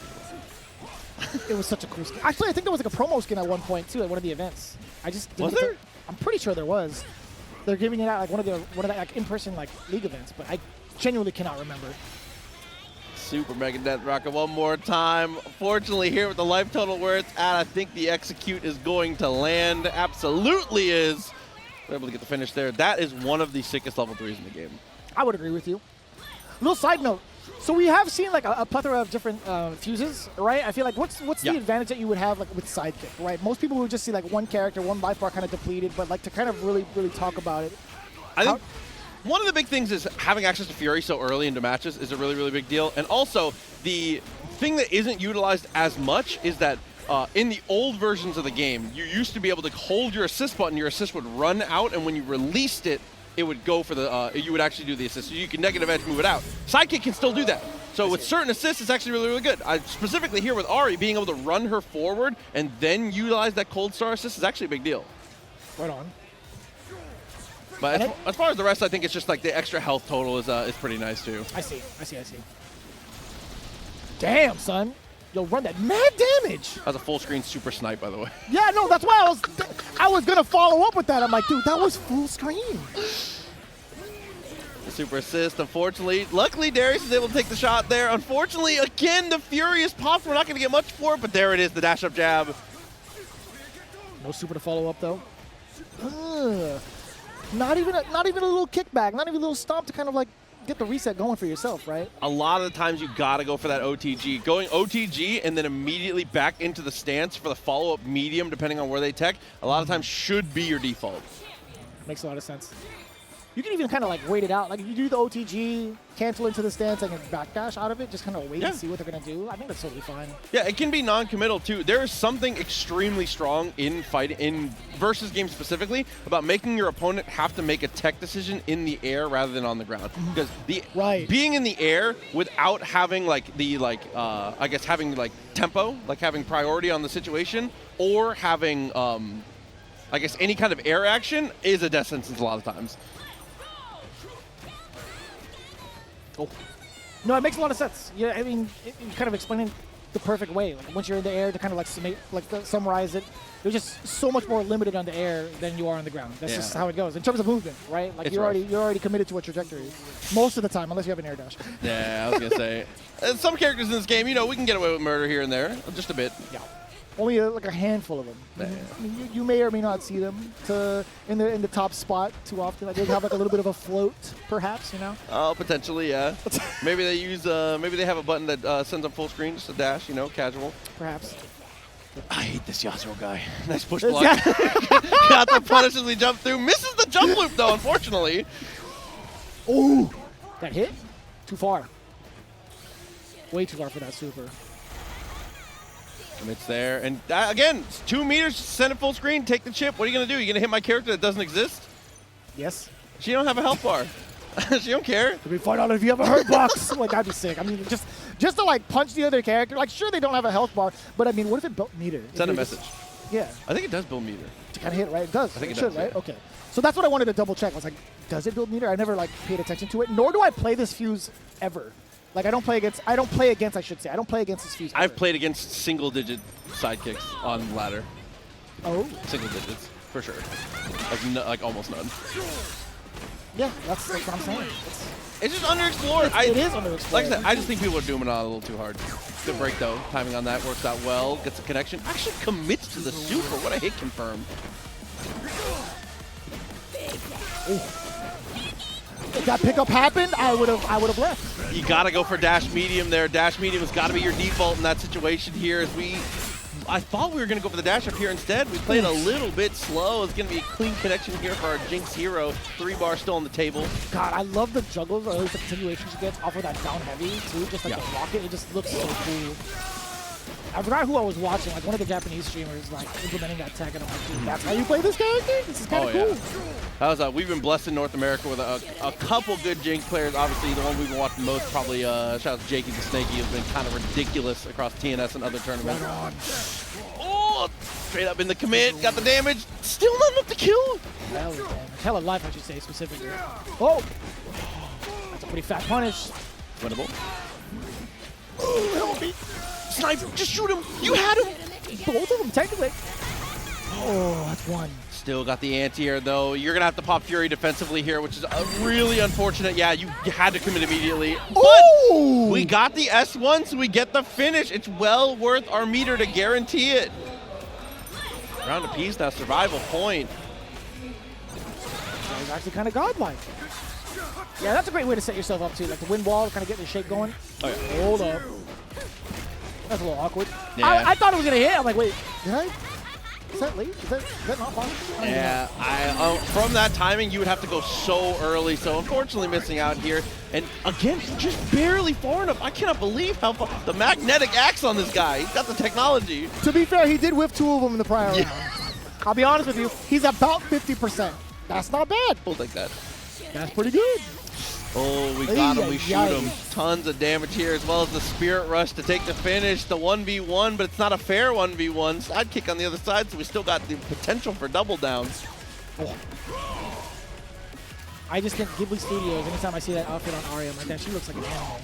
It was such a cool skin. Actually, I think there was like a promo skin at one point too at one of the events. I just didn't Was get there? to- I'm pretty sure there was. They're giving it out like one of the like in-person like league events, but I genuinely cannot remember. Super Mega Death Rocket one more time. Fortunately, here with the life total where it's at, I think the execute is going to land. Absolutely is. We're able to get the finish there. That is one of the sickest level 3s in the game. I would agree with you. Little side note. So we have seen like a plethora of different fuses, right? I feel like what's the advantage that you would have like with Sidekick, right? Most people would just see like one character, one life bar kind of depleted, but like to kind of really talk about it. I think one of the big things is having access to Fury so early into matches is a really big deal. And also, the thing that isn't utilized as much is that in the old versions of the game, you used to be able to hold your assist button, your assist would run out, and when you released it, it would go for the, you would actually do the assist. So you can negative edge move it out. Sidekick can still do that. So with certain assists, it's actually really good. Specifically here with Ahri, being able to run her forward and then utilize that cold star assist is actually a big deal. Right on. But as far as the rest, I think it's just like the extra health total is pretty nice too. I see. Damn, son. Yo, run that mad damage. That's a full screen super snipe, by the way. Yeah, no, that's why I was gonna follow up with that. I'm like, dude, that was full screen. Super assist, unfortunately. Luckily, Darius is able to take the shot there. Unfortunately, again, the Fury is popped. We're not going to get much for it, but there it is, the dash-up jab. No super to follow up, though. Not even a little kickback, not even a little stomp to kind of like get the reset going for yourself, right? A lot of the times you got to go for that OTG. Going OTG and then immediately back into the stance for the follow-up medium, depending on where they tech, a lot of times should be your default. Makes a lot of sense. You can even kind of like wait it out. Like if you do the OTG, cancel into the stance, and backdash out of it, just kind of wait and see what they're going to do. I think that's totally fine. Yeah, it can be non-committal too. There is something extremely strong in versus games specifically about making your opponent have to make a tech decision in the air rather than on the ground. Because being in the air without having like the I guess having like tempo, like having priority on the situation, or having I guess any kind of air action is a death sentence a lot of times. Oh. No, it makes a lot of sense. Yeah, I mean, you kind of explain it the perfect way. Like once you're in the air, to kind of summarize it, you're just so much more limited on the air than you are on the ground. That's just how it goes in terms of movement, right? Like you're already committed to a trajectory most of the time, unless you have an air dash. Yeah, I was gonna say, some characters in this game, you know, we can get away with murder here and there, just a bit. Yeah. Only like a handful of them. I mean, you may or may not see them in the top spot too often. Like they have like a little bit of a float, perhaps, you know. Oh, potentially, yeah. Maybe they use maybe they have a button that sends them full screen, just a dash, you know, casual. Perhaps. I hate this Yasuo guy. Nice push block. Got the punish as we jump through. Misses the jump loop though, unfortunately. Ooh, that hit? Too far. Way too far for that super. And it's there. And again, 2 meters, send it full screen, take the chip. What are you going to do? You going to hit my character that doesn't exist? Yes. She don't have a health bar. She don't care. Let me find out if you have a hurt box. Like, that'd be sick. I mean, just to, like, punch the other character. Like, sure, they don't have a health bar, but, I mean, what if it built meter? Send a message. Yeah. I think it does build meter. To kind of hit, right? It does. I think it should, does, right? yeah. Okay. So that's what I wanted to double check. I was like, does it build meter? I never, like, paid attention to it, nor do I play this fuse ever. Like, I don't play against, I don't play against this fuse ever. I've played against single-digit sidekicks on ladder. Oh. Single digits, for sure. Like almost none. Yeah, that's what I'm saying. It's just underexplored. It is underexplored. Like I said, I just think people are dooming it on a little too hard. Good break, though. Timing on that works out well. Gets a connection. Actually commits to the super. What a hit confirm. If that pickup happened, I would have left. You got to go for dash medium there. Dash medium has got to be your default in that situation here. I thought we were going to go for the dash up here instead. We played a little bit slow. It's going to be a clean connection here for our Jinx hero. 3 bar still on the table. God, I love the juggles, or at least the continuation she gets off of that down heavy, too. Just like the rocket, it just looks so cool. I forgot who I was watching, like one of the Japanese streamers, like implementing that tech, and I'm like, dude, that's how you play this character? This is kind of cool. That was we've been blessed in North America with a couple good Jinx players. Obviously, the one we've been watching most, probably shout out to Jakey the Snakey, has been kind of ridiculous across TNS and other tournaments. Oh, straight up in the commit, got the damage, still not enough to kill. Hell of life, I should say specifically. Oh, that's a pretty fat punish. Winnable. Oh, help me. Snipe, just shoot him. You had him. Both of them, technically. Oh, that's one. Still got the anti-air, though. You're going to have to pop Fury defensively here, which is really unfortunate. Yeah, you had to commit immediately. But we got the S1, so we get the finish. It's well worth our meter to guarantee it. Round of peace now, survival point. That was actually kind of godlike. Yeah, that's a great way to set yourself up, too. Like the wind wall, kind of get the shake going. Oh, yeah. Hold up. That's a little awkward. Yeah. I thought it was going to hit. I'm like, wait, did I? Is that late? Is that not possible? Yeah, from that timing, you would have to go so early. So unfortunately missing out here. And again, just barely far enough. I cannot believe how far. The magnetic axe on this guy. He's got the technology. To be fair, he did whiff 2 of them in the prior round. I'll be honest with you. He's about 50%. That's not bad. We'll take that. That's pretty good. Oh, we got him, we shoot him. Tons of damage here, as well as the Spirit Rush to take the finish, the 1v1, but it's not a fair 1v1. Sidekick on the other side, so we still got the potential for double downs. Oh. I just think Ghibli Studios, anytime I see that outfit on Ahri, I'm like, that she looks like an animal.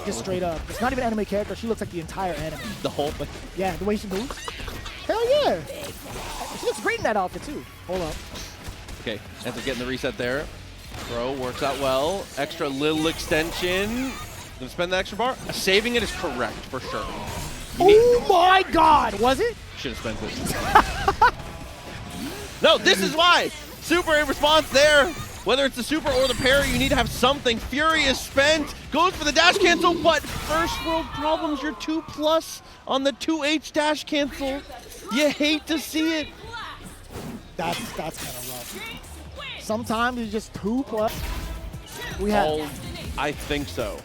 Just straight up. It's not even an anime character, she looks like the entire anime. The whole thing? Yeah, the way she moves. Hell yeah. She looks great in that outfit, too. Hold up. Okay, ends up getting the reset there. Throw works out well. Extra little extension. Gonna spend the extra bar. Saving it is correct for sure. Oh my God! Was it? Should have spent it. No, this is why. Super A response there. Whether it's the super or the parry, you need to have something. Fury is spent. Goes for the dash cancel, but first world problems. You're 2+ on the 2H dash cancel. You hate to see it. That's kind of rough. Sometimes it's just 2+. We have. I think so.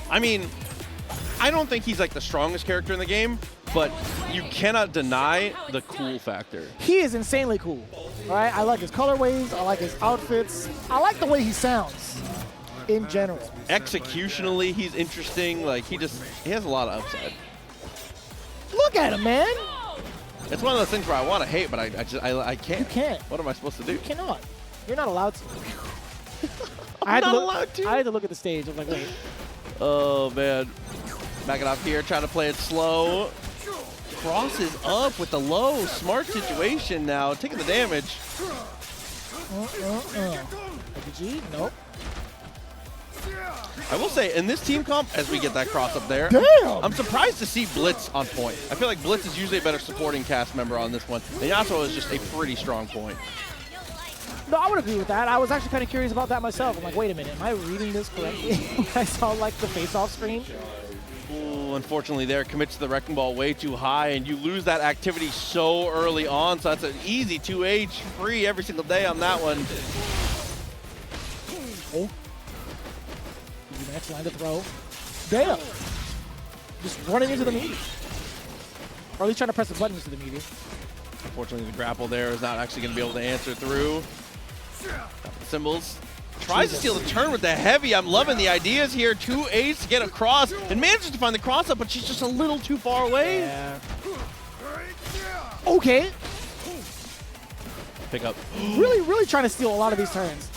I mean, I don't think he's like the strongest character in the game, but you cannot deny the cool factor. He is insanely cool. All right, I like his colorways. I like his outfits. I like the way he sounds in general. Executionally, he's interesting. Like he has a lot of upside. Look at him, man. It's one of those things where I want to hate, but I can't. You can't. What am I supposed to do? You cannot. You're not allowed to. I'm not allowed to. I had to look at the stage. I was like, wait. Oh, man. Back it up here, trying to play it slow. Crosses up with the low. Smart situation now, taking the damage. RPG? Nope. I will say, in this team comp, as we get that cross up there, damn! I'm surprised to see Blitz on point. I feel like Blitz is usually a better supporting cast member on this one. And Yasuo is just a pretty strong point. No, I would agree with that. I was actually kind of curious about that myself. I'm like, wait a minute, am I reading this correctly? I saw like the face-off screen. Ooh, unfortunately there, commits to the Wrecking Ball way too high, and you lose that activity so early on, so that's an easy 2H free every single day on that one. Oh. Next line to throw. Damn! Just running into the meteor. Or at least trying to press the buttons to the meteor. Unfortunately, the grapple there is not actually going to be able to answer through. Symbols. Tries to steal the turn with the heavy. I'm loving the ideas here. 2H to get across and manages to find the cross up, but she's just a little too far away. Yeah. Okay. Pick up. Really trying to steal a lot of these turns.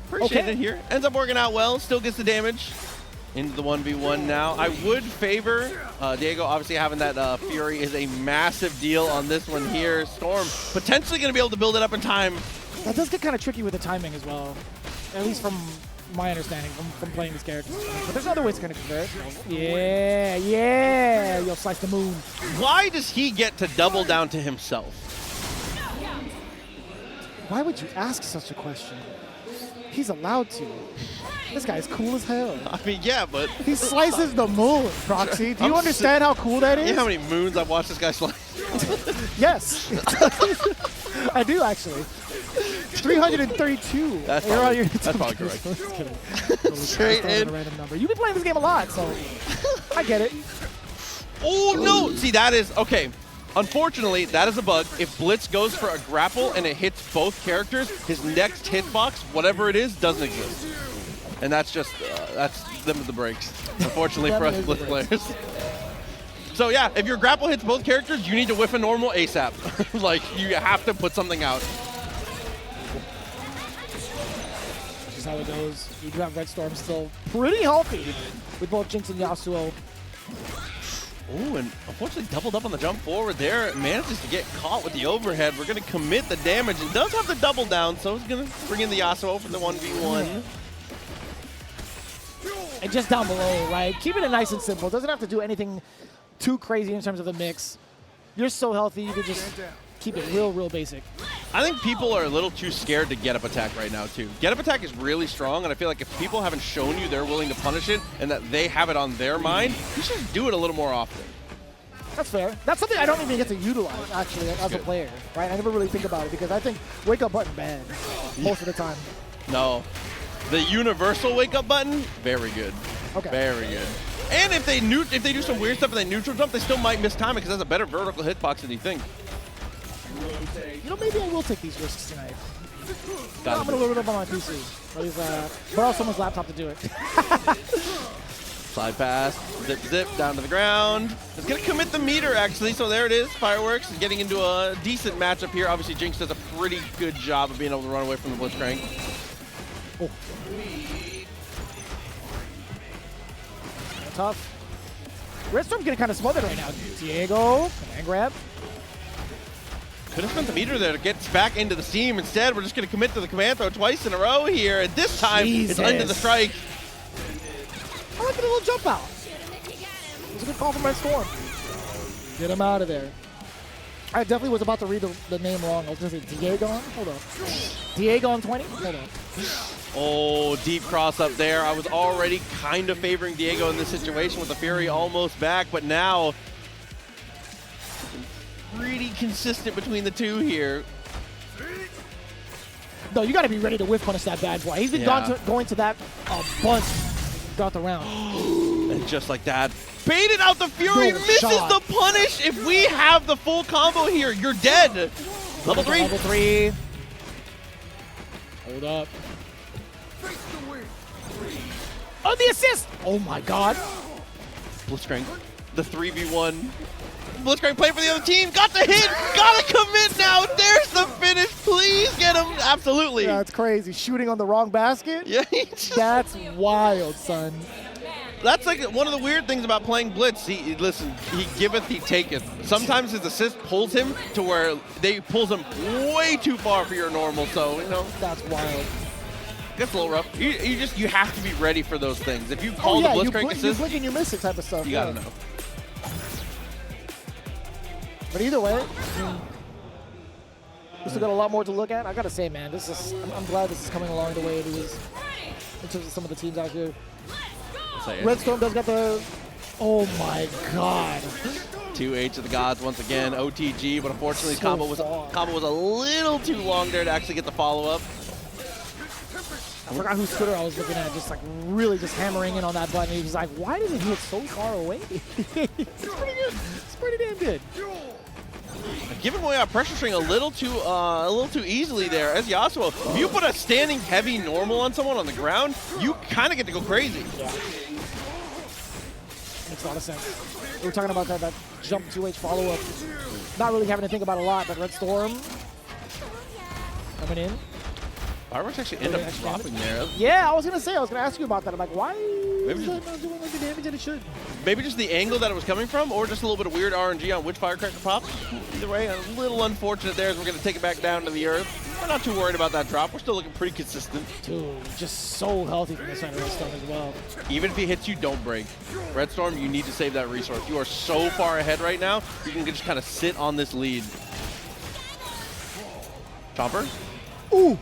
Appreciate it here. Ends up working out well. Still gets the damage. Into the 1v1 now. I would favor Diego. Obviously, having that Fury is a massive deal on this one here. Storm potentially going to be able to build it up in time. That does get kind of tricky with the timing as well. At least from my understanding from playing this character. But there's other ways to kind of convert. Yeah. You'll slice the moon. Why does he get to double down to himself? Why would you ask such a question? He's allowed to. This guy is cool as hell. I mean, yeah, but... He slices the moon, Proxy. Do you understand how cool that is? You know how many moons I've watched this guy slice? Yes. I do, actually. 332. That's probably correct. Just kidding. Straight in. A random number. You've been playing this game a lot, so I get it. Oh, no! See, that is, okay. Unfortunately, that is a bug. If Blitz goes for a grapple and it hits both characters, his next hitbox, whatever it is, doesn't exist. And that's just, that's them with the breaks, unfortunately for us Blitz players. So yeah, if your grapple hits both characters, you need to whiff a normal ASAP. Like, you have to put something out. This is how it goes. You do have Red Storm still pretty healthy with both Jinx and Yasuo. Ooh, and unfortunately doubled up on the jump forward there. It manages to get caught with the overhead. We're going to commit the damage and does have the double down, so he's going to bring in the Yasuo for the 1v1. And just down below, right? Keeping it nice and simple. Doesn't have to do anything too crazy in terms of the mix. You're so healthy, you can just keep it real basic. I think people are a little too scared to get up attack right now, too. Get up attack is really strong, and I feel like if people haven't shown you they're willing to punish it and that they have it on their mind, you should do it a little more often. That's fair. That's something I don't even get to utilize, actually, as a player, right? I never really think about it because I think wake up button bad most of the time. No. The universal wake up button, very good. Okay. Very good. And if they do some weird stuff and they neutral jump, they still might miss time because that's a better vertical hitbox than you think. You know, maybe I will take these risks tonight. I'm going to load it up on my PC. Or borrow someone's laptop to do it. Slide pass, zip, down to the ground. It's going to commit the meter, actually, so there it is. Fireworks is getting into a decent matchup here. Obviously, Jinx does a pretty good job of being able to run away from the Blitzcrank. Oh. Tough. Red Storm getting kind of smothered right now. Diego, command grab. Could have spent the meter there to get back into the steam. Instead, we're just going to commit to the command throw twice in a row here. And this time, it's under the strike. I like the little jump out. It was a good call from Red Storm. Get him out of there. I definitely was about to read the name wrong. I was going to say Diego. Hold on. Diego on 20? Hold on. Oh, deep cross up there. I was already kind of favoring Diego in this situation with the Fury almost back, but now pretty consistent between the two here. No, you got to be ready to whiff punish that bad boy. He's been going to that bunch throughout the round. And just like that, baited out the Fury, misses the punish. If we have the full combo here, you're dead. Level 3. Level 3. Hold up. Oh, the assist! Oh my god. Blitzcrank, the 3v1. Blitzcrank playing for the other team. Got the hit! Gotta commit now! There's the finish! Please get him! Absolutely. Yeah, it's crazy. Shooting on the wrong basket? Yeah. That's wild, son. That's like one of the weird things about playing Blitz. Listen, he giveth, he taketh. Sometimes his assist pulls him to where they pulls him way too far for your normal, so, you know. That's wild. Gets a little rough. You have to be ready for those things. If you call the Blitzcrank assist, you blink and you miss it type of stuff. You gotta know. But either way, we still got a lot more to look at. I gotta say, man, this is. I'm glad this is coming along the way it is in terms of some of the teams out here. Red Storm does got the. Oh my god. 2H of the gods once again. OTG, but unfortunately, combo was a little too long there to actually get the follow up. I forgot whose Twitter I was looking at, just like really just hammering in on that button. He was like, why does it hit so far away? It's pretty good. It's pretty damn good. Giving away our pressure string a little too easily there as Yasuo. If you put a standing heavy normal on someone on the ground, you kind of get to go crazy. Yeah. Makes a lot of sense. We were talking about that jump 2H follow-up. Not really having to think about a lot, but Red Storm coming in. Fireworks actually end up dropping there. Yeah, I was going to ask you about that. I'm like, why is it not doing like the damage that it should? Maybe just the angle that it was coming from, or just a little bit of weird RNG on which firecracker pops. Either way, a little unfortunate there as we're going to take it back down to the earth. We're not too worried about that drop. We're still looking pretty consistent. Dude, just so healthy from the side of Red Storm as well. Even if he hits you, don't break. Red Storm, you need to save that resource. You are so far ahead right now, you can just kind of sit on this lead. Chomper? Ooh!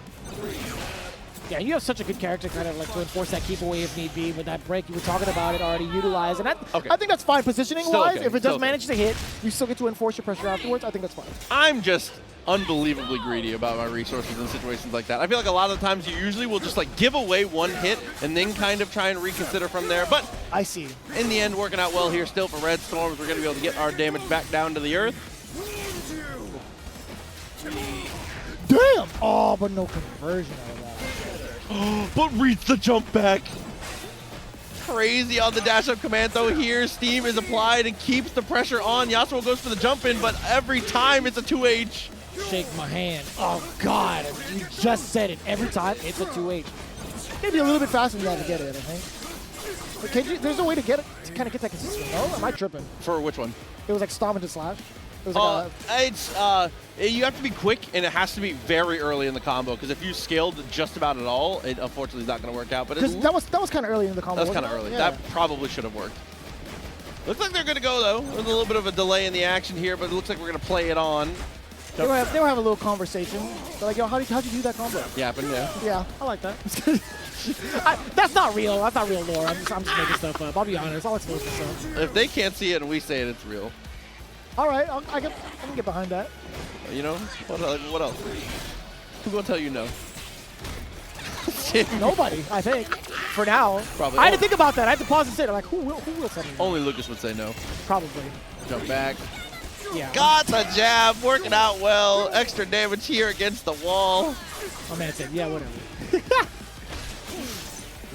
Yeah, you have such a good character kind of like to enforce that keep away if need be. With that break, you were talking about it already utilized. And I think that's fine positioning-wise. Okay. If it does manage to hit, you still get to enforce your pressure afterwards. I think that's fine. I'm just unbelievably greedy about my resources in situations like that. I feel like a lot of the times you usually will just like give away one hit and then kind of try and reconsider from there. But I see. In the end, working out well here still for Red Storms. We're going to be able to get our damage back down to the earth. Damn! Oh, but no conversion out of that. But reads the jump back. Crazy on the dash up command though here. Steam is applied and keeps the pressure on. Yasuo goes for the jump in, but every time it's a 2H. Shake my hand. Oh, God. You just said it. Every time, it's a 2H. Maybe a little bit faster than that to get it, I think. But can you, there's a way to get it, to kind of get that consistent, no? Am I tripping? For which one? It was like stomp into slash. It was like you have to be quick, and it has to be very early in the combo, because if you scaled just about at all, it unfortunately is not going to work out. But that was kind of early in the combo. That was kind of early. Yeah. That probably should have worked. Looks like they're going to go, though. There's a little bit of a delay in the action here, but it looks like we're going to play it on. They were having a little conversation. They're like, yo, how'd you do that combo? Yeah. Yeah, I like that. That's not real. That's not real lore. I'm just making stuff up. I'll be honest. I'll expose myself. If they can't see it and we say it, it's real. All right, I can get behind that. You know, what else? Who's gonna tell you no? Nobody, I think. For now. Probably. I had to think about that. I had to pause and sit. I'm like, who will tell me no? Only Lucas would say no. Probably. Jump back. Yeah. Got the jab, working out well. Extra damage here against the wall. My man said, yeah, whatever. Did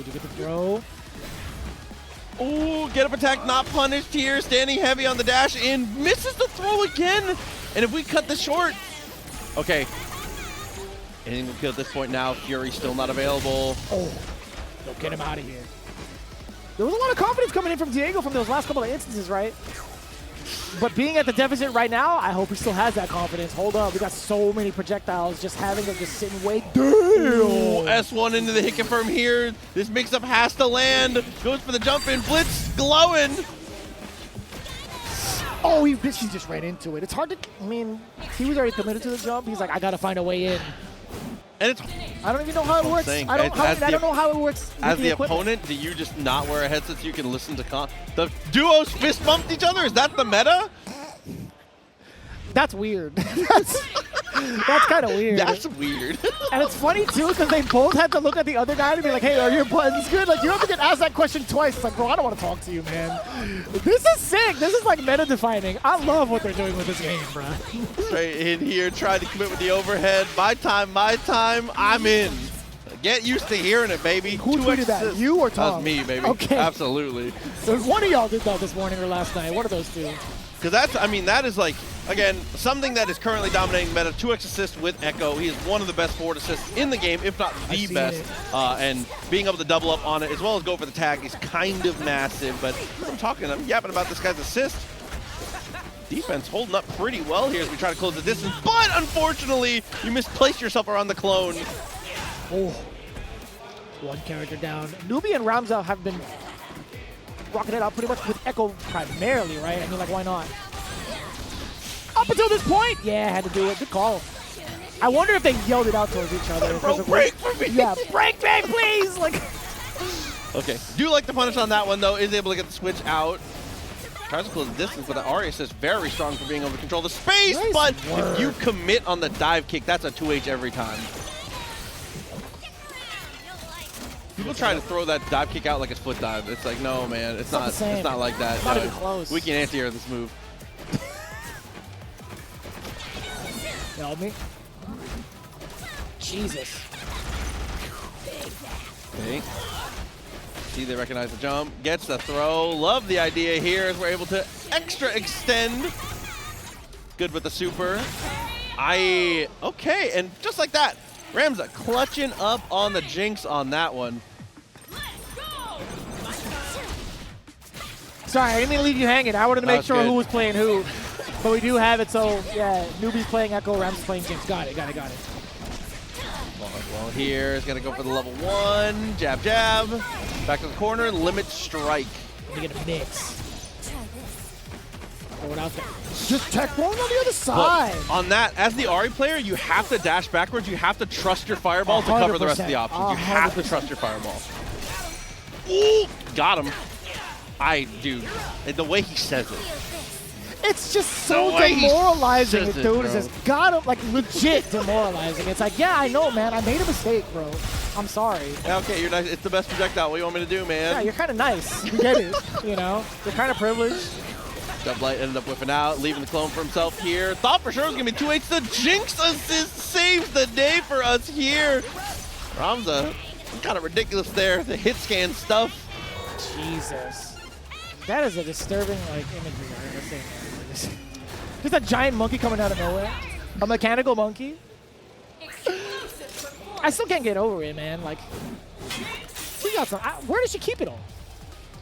you get the throw? Ooh, get up attack, not punished here. Standing heavy on the dash in. Misses the throw again. And if we cut this short. Okay. Anything will kill at this point now. Fury still not available. Oh, don't get him out of here. There was a lot of confidence coming in from Diego from those last couple of instances, right? But being at the deficit right now, I hope he still has that confidence. Hold up, we got so many projectiles. Just having them just sit and wait. Damn! Ooh, S1 into the hit confirm here. This mix-up has to land. Goes for the jump in. Blitz glowing. Oh, he just ran into it. It's hard to, I mean, he was already committed to the jump. He's like, I got to find a way in. And it's, I don't even know how it works. Saying, I don't know how it works. As the opponent, do you just not wear a headset so you can listen to the duos fist bumped each other? Is that the meta? That's weird. That's kind of weird. That's weird. And it's funny too because they both had to look at the other guy and be like, "Hey, are your buttons good?" Like you have to get asked that question twice. It's like, bro, I don't want to talk to you, man. This is sick. This is like meta defining. I love what they're doing with this game, bro. Straight in here, trying to commit with the overhead. My time, I'm in. Get used to hearing it, baby. Who tweeted that? You or Tom? That was me, baby. Okay. Absolutely. So one of y'all did that this morning or last night. One of those two. Because that's, I mean, that is like, again, something that is currently dominating meta. 2x assist with Ekko. He is one of the best forward assists in the game, if not the best. And being able to double up on it, as well as go for the tag, is kind of massive. But I'm yapping about this guy's assist. Defense holding up pretty well here as we try to close the distance. But unfortunately, you misplaced yourself around the clone. Oh, one character down. Newbie and Ramza have been rocking it out pretty much with Ekko primarily, right? I mean, like, why not? Up until this point, yeah, had to do it. Good call. I wonder if they yelled it out towards each other. Bro, break for me. Yeah, break me, please. Like. Okay, do like the punish on that one though. Is able to get the switch out. Tries to close the distance, but the Ahri is very strong for being able to control the space. Nice but work. if you commit on the dive kick, that's a 2H every time. People try to throw that dive kick out like it's foot dive. It's like, no, man, it's not. It's not like that. Not even close. We can anti-air this move. Help me. Jesus. Okay. See, they recognize the jump. Gets the throw. Love the idea here as we're able to extra extend. Good with the super. Okay, and just like that, Ramza clutching up on the Jinx on that one. Sorry, I didn't mean to leave you hanging. I wanted to make sure good. who was playing who. But we do have it, so yeah, Newbie's playing Ekko, Ramza's playing Jinx. Got it. Well, here is going to go for the level 1. Jab, jab. Back to the corner. Limit strike. Let me get a mix. Forward out there. Just tech one on the other side. But on that, as the Ahri player, you have to dash backwards. You have to trust your fireball to cover the rest of the options. You have to trust your fireball. Ooh, got him. Dude, the way he says it. It's just so demoralizing. Dude, it's just got him, like legit demoralizing. It's like, yeah, I know, man. I made a mistake, bro. I'm sorry. Yeah, okay, you're nice. It's the best projectile. What do you want me to do, man? Yeah, you're kind of nice. You get it. You know, you're kind of privileged. Doublight ended up whipping out, leaving the clone for himself here. Thought for sure it was going to be 2H. The Jinx assist saves the day for us here. Ramza, kind of ridiculous there. The hit scan stuff. Jesus. That is a disturbing imagery. Just a giant monkey coming out of nowhere. A mechanical monkey. I still can't get over it, man. Like, she got some. Where did she keep it all?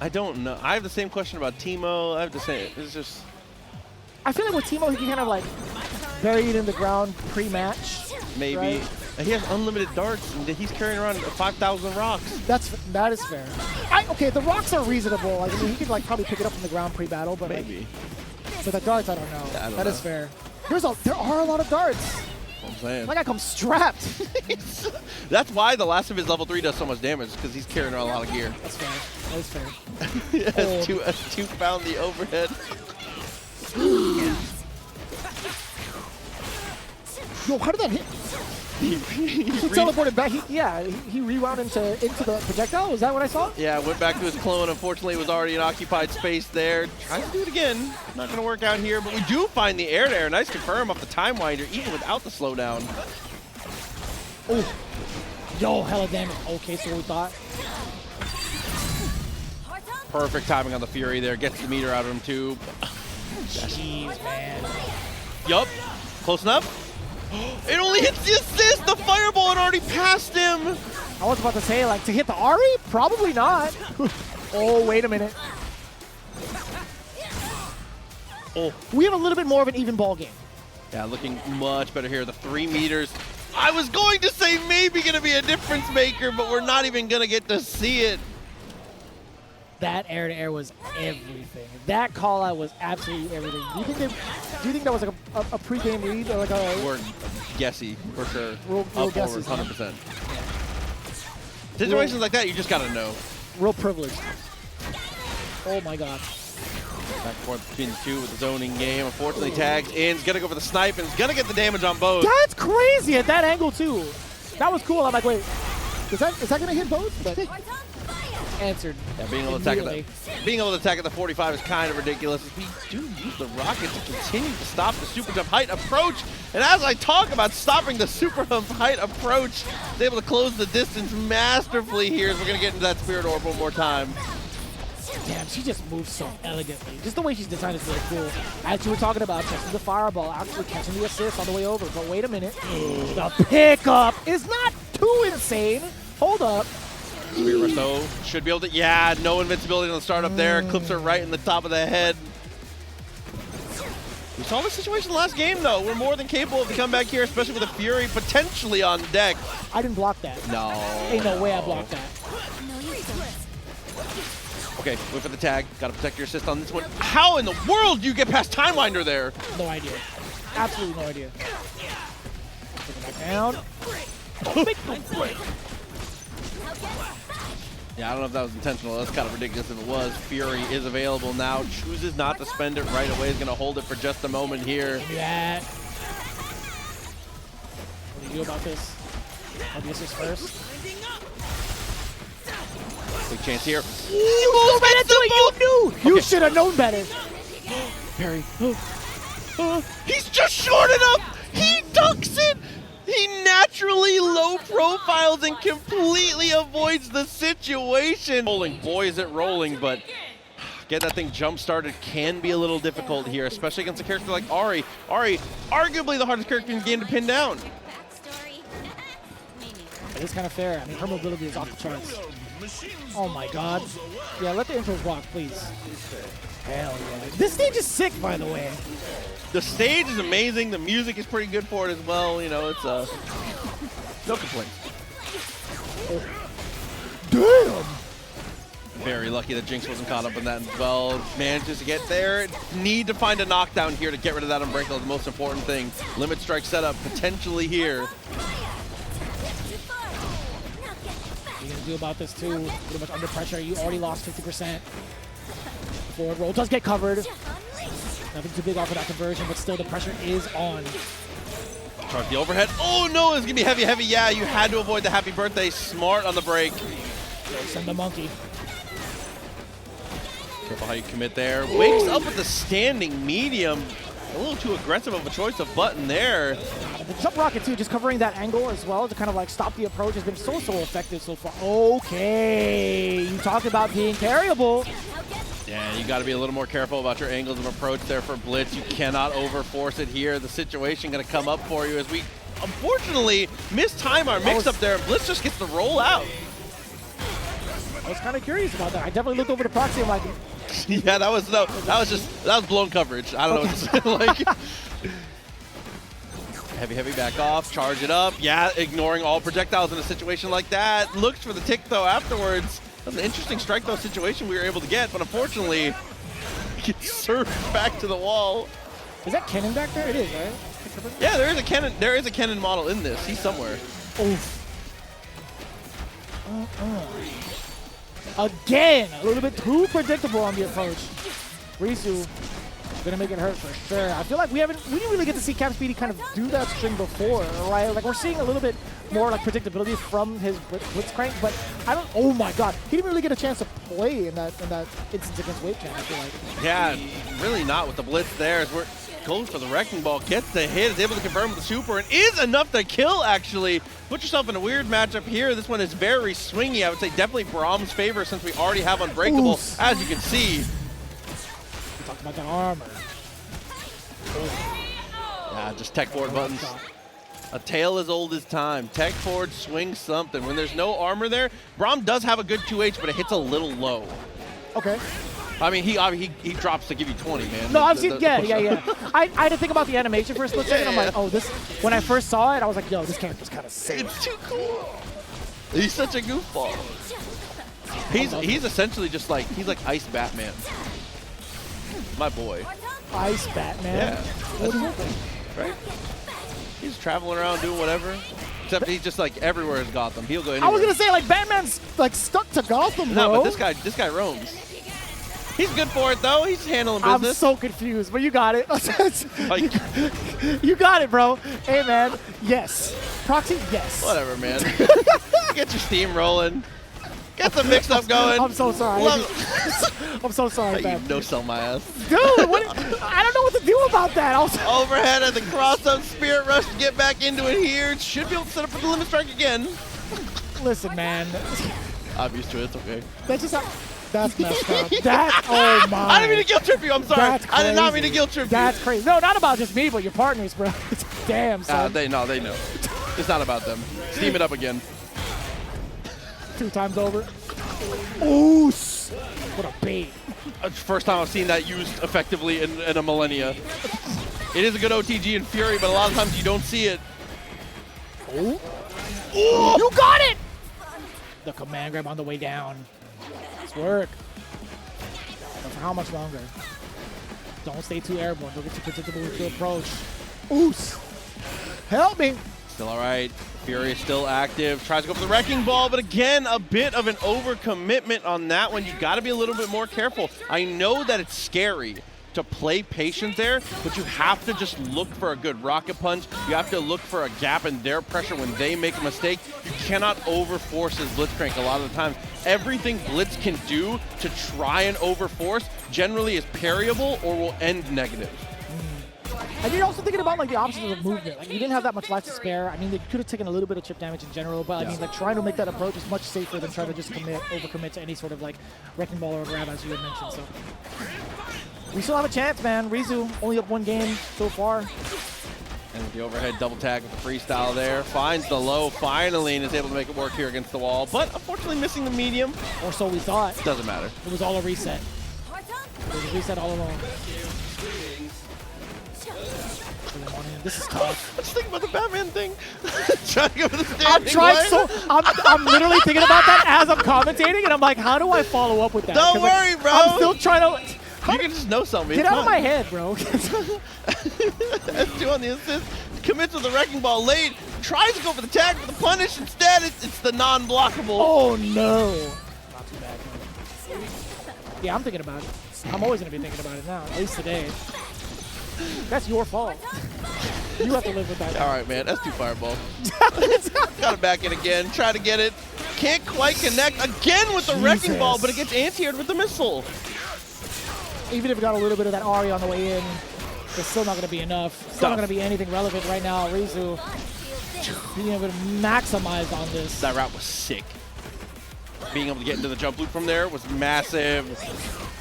I don't know. I have the same question about Teemo. I have to say, it's just. I feel like with Teemo, he can kind of like bury it in the ground pre-match. Maybe. Right? He has unlimited darts, and he's carrying around 5,000 rocks. That is fair. Okay, the rocks are reasonable. Like, I mean, he could like probably pick it up from the ground pre-battle, but maybe. But the darts, I don't know. Yeah, that is fair. There are a lot of darts. I'm saying. Like I come strapped. That's why the last of his level 3 does so much damage, because he's carrying around a lot of gear. That's fair. That is fair. S2 found the overhead. Yo, how did that hit? He teleported back. He rewound into the projectile. Was that what I saw? Yeah, went back to his clone. Unfortunately, it was already in occupied space there. Trying to do it again. Not going to work out here, but we do find the air-to-air. Nice confirm off the Time Winder, even without the slowdown. Oh, yo, hella damage. Okay, so we thought. Perfect timing on the Fury there. Gets the meter out of him, too. Jeez, man. Yup. Close enough. It only hits the assist! The fireball had already passed him! I was about to say, like, to hit the Ahri? Probably not. Oh, wait a minute. Oh, we have a little bit more of an even ball game. Yeah, looking much better here. The 3 meters. I was going to say maybe going to be a difference maker, but we're not even going to get to see it. That air-to-air was everything. That call-out was absolutely everything. Do you think that was like a pre-game read or like a? We're guessy for sure. Real guesses, 100%. Situations like that, you just gotta know. Real privilege. Oh my God. Back and forth between the two with the zoning game. Unfortunately, tags in. He's gonna go for the snipe and he's gonna get the damage on both. That's crazy at that angle too. That was cool. I'm like, wait, is that gonna hit both? But answered. Yeah, being able to attack at the 45 is kind of ridiculous. We do use the rocket to continue to stop the super jump height approach. And as I talk about stopping the super jump height approach, he's able to close the distance masterfully here as we're going to get into that Spirit Orb one more time. Damn, she just moves so elegantly. Just the way she's designed is really cool. As you were talking about, catching the fireball, actually catching the assist on the way over. But wait a minute. The pickup is not too insane. Hold up. So should be able to, yeah, no invincibility on the startup there. Clips her right in the top of the head. We saw this situation last game, though. We're more than capable of the comeback here, especially with a Fury potentially on deck. I didn't block that. No. Ain't no way I blocked that. Okay, wait for the tag. Got to protect your assist on this one. How in the world do you get past Time Winder there? No idea. Absolutely no idea. Take it back down. Yeah, I don't know if that was intentional. That's kind of ridiculous if it was. Fury is available now. Chooses not to spend it right away. Is going to hold it for just a moment here. Yeah. What do you do about this? I'll guess this first. Big chance here. You knew! You should have known better. Perry. He's just short enough! He dunks it! He naturally low profiles and completely avoids the situation. Rolling, boy is it rolling, but get that thing jump started can be a little difficult here, especially against a character like Ahri. Ahri, arguably the hardest character in the game to pin down. It is kind of fair. I mean, her mobility is off the charts. Oh my God. Yeah, let the intros walk, please. Hell yeah. This stage is sick, by the way. The stage is amazing. The music is pretty good for it as well. You know, it's no complaints. Damn! Very lucky that Jinx wasn't caught up in that as well. Manages to get there. Need to find a knockdown here to get rid of that Unbreakable. The most important thing. Limit strike setup potentially here. What are you gonna do about this too? Pretty much under pressure. You already lost 50%. Forward roll does get covered. Nothing too big off of that conversion, but still the pressure is on. Charge the overhead. Oh no, it's gonna be heavy, heavy. Yeah, you had to avoid the happy birthday. Smart on the break. Send the monkey. Careful how you commit there. Wakes up with the standing medium. A little too aggressive of a choice of button there. The jump rocket too, just covering that angle as well to kind of like stop the approach has been so effective so far. Okay, you talked about being carryable. Yeah, you got to be a little more careful about your angles of approach there for Blitz. You cannot overforce it here. The situation going to come up for you as we, unfortunately, mistime our mix-up there. And Blitz just gets to roll out. I was kind of curious about that. I definitely looked over the proxy. I'm like, yeah, that was blown coverage. I don't know what to say. Like, heavy back off, charge it up. Yeah, ignoring all projectiles in a situation like that. Looks for the tick though afterwards. That was an interesting strike though situation we were able to get, but unfortunately, gets served back to the wall. Is that Kennen back there? It is, right? Yeah, there is a Kennen. There is a Kennen model in this. He's somewhere. Oof. Again, a little bit too predictable on the approach. Risu gonna make it hurt for sure. I feel like we didn't really get to see Cabspeedy kind of do that string before, right? Like we're seeing a little bit more like predictability from his Blitzcrank, but I don't. Oh my God, he didn't really get a chance to play in that instance against Wavechan. I feel like. Yeah, really not with the Blitz there. As we're goes for the Wrecking Ball, gets the hit, is able to confirm with the super, and is enough to kill, actually. Put yourself in a weird matchup here. This one is very swingy. I would say definitely Braum's favor since we already have Unbreakable, as you can see. We talked about the armor. Yeah, just tech forward buttons. A tale as old as time. Tech forward, swing something. When there's no armor there, Braum does have a good 2H, but it hits a little low. Okay. I mean, he drops to give you 20, man. No, I've seen, yeah. I had to think about the animation for a split second. I'm like, oh, this. When I first saw it, I was like, yo, this character's kind of sick. It's too cool. He's such a goofball. He's essentially just like, he's like Ice Batman. My boy. Ice Batman? Yeah. Right? He's traveling around doing whatever. Except he's just like everywhere is Gotham. He'll go anywhere. I was gonna say like Batman's like stuck to Gotham, bro. No, but this guy roams. He's good for it though. He's handling business. I'm so confused, but you got it. You got it, bro. Hey man, yes. Proxy, yes. Whatever, man. Get your steam rolling. Get the mix-up going. I'm so sorry. I'm so sorry, man. You no-sell my ass. Dude, I don't know what to do about that. Overhead at the cross-up, Spirit Rush to get back into it here. Should be able to set up for the limit strike again. Listen, man. I'm used to it. It's okay. That's messed up. Oh my. I didn't mean to guilt trip you. I'm sorry. I did not mean to guilt trip you. That's crazy. No, not about just me, but your partners, bro. Damn, son. They know. It's not about them. Steam it up again. 2 times over. Ooh, what a bait. First time I've seen that used effectively in a millennia. It is a good OTG in Fury, but a lot of times you don't see it. Ooh. Ooh. You got it! The command grab on the way down. Nice work. But for how much longer? Don't stay too airborne. Don't get too predictable with your approach. Ooh. Help me. Still all right. Fury is still active. Tries to go for the Wrecking Ball, but again, a bit of an overcommitment on that one. You got to be a little bit more careful. I know that it's scary to play patient there, but you have to just look for a good rocket punch. You have to look for a gap in their pressure when they make a mistake. You cannot overforce his Blitzcrank a lot of the time. Everything Blitz can do to try and overforce generally is parryable or will end negative. And you're also thinking about like the options of movement. Like you didn't have that much life to spare. I mean, they could have taken a little bit of chip damage in general, but I mean, like trying to make that approach is much safer than trying to just overcommit to any sort of like Wrecking Ball or grab, as you had mentioned. So we still have a chance, man. Risu only up 1 game so far. And with the overhead double tag with the freestyle there, finds the low finally and is able to make it work here against the wall, but unfortunately missing the medium. Or so we thought. Doesn't matter. It was all a reset. It was a reset all along. This is tough. I'm just thinking about the Batman thing. Trying to go for the standing I'm trying line. so. I'm literally thinking about that as I'm commentating, and I'm like, how do I follow up with that? Don't 'Cause, worry, like, bro. I'm still trying to. You can just know something. Get It's out of fine. my head, bro. S2 on the assist. Commits with the Wrecking Ball late. Tries to go for the tag for the punish. Instead, it's the non-blockable. Oh no. Not too bad. Yeah, I'm thinking about it. I'm always gonna be thinking about it now. At least today. That's your fault. You have to live with that. All right, man. S2 fireball. Got it back in again. Try to get it. Can't quite connect again with the Wrecking Ball, but it gets anti-aired with the missile. Even if it got a little bit of that Ahri on the way in, it's still not going to be enough. Still not going to be anything relevant right now. Rizu being able to maximize on this. That route was sick. Being able to get into the jump loop from there was massive.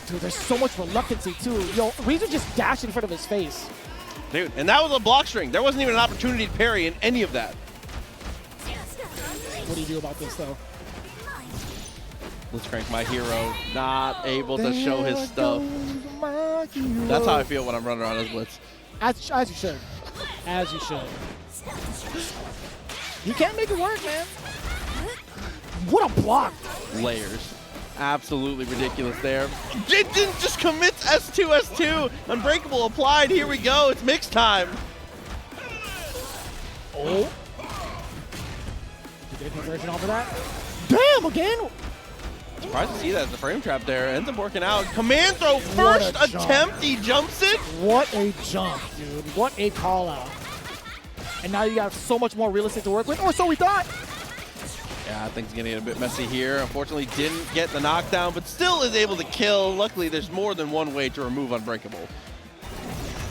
Dude, there's so much reluctancy too. Yo, Rizu just dashed in front of his face. Dude, and that was a block string. There wasn't even an opportunity to parry in any of that. What do you do about this though? Blitzcrank, my hero, not able to show his stuff. That's how I feel when I'm running around as Blitz. As you should. As you should. You can't make it work, man. What a block. Layers. Absolutely ridiculous there. It didn't just commit S2, S2. Unbreakable applied. Here we go. It's mix time. Oh. Did they get a conversion off of that? Damn, again. Surprised to see that as the frame trap there. Ends up working out. Command throw, first attempt. He jumps it. What a jump, dude. What a call out. And now you got so much more real estate to work with, or so we thought. Yeah, things are getting a bit messy here. Unfortunately, didn't get the knockdown, but still is able to kill. Luckily, there's more than one way to remove Unbreakable.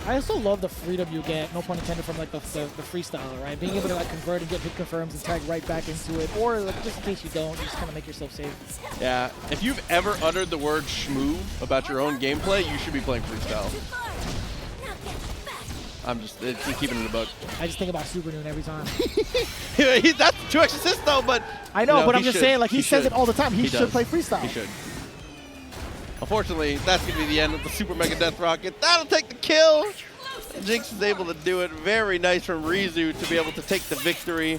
I also love the freedom you get, no pun intended, from like the freestyle, right? Being able to like convert and get hit confirms and tag right back into it, or like just in case you don't, you just kind of make yourself safe. Yeah, if you've ever uttered the word schmoo about your own gameplay, you should be playing freestyle. I'm just keeping it in the book. I just think about Super Noon every time. That's 2x assist though, but I know, you know, but I'm just saying, like he says it all the time. He should does. play freestyle. He should. Unfortunately, that's going to be the end of the Super Mega Death Rocket. That'll take the kill. Jinx is able to do it. Very nice from Rizu to be able to take the victory.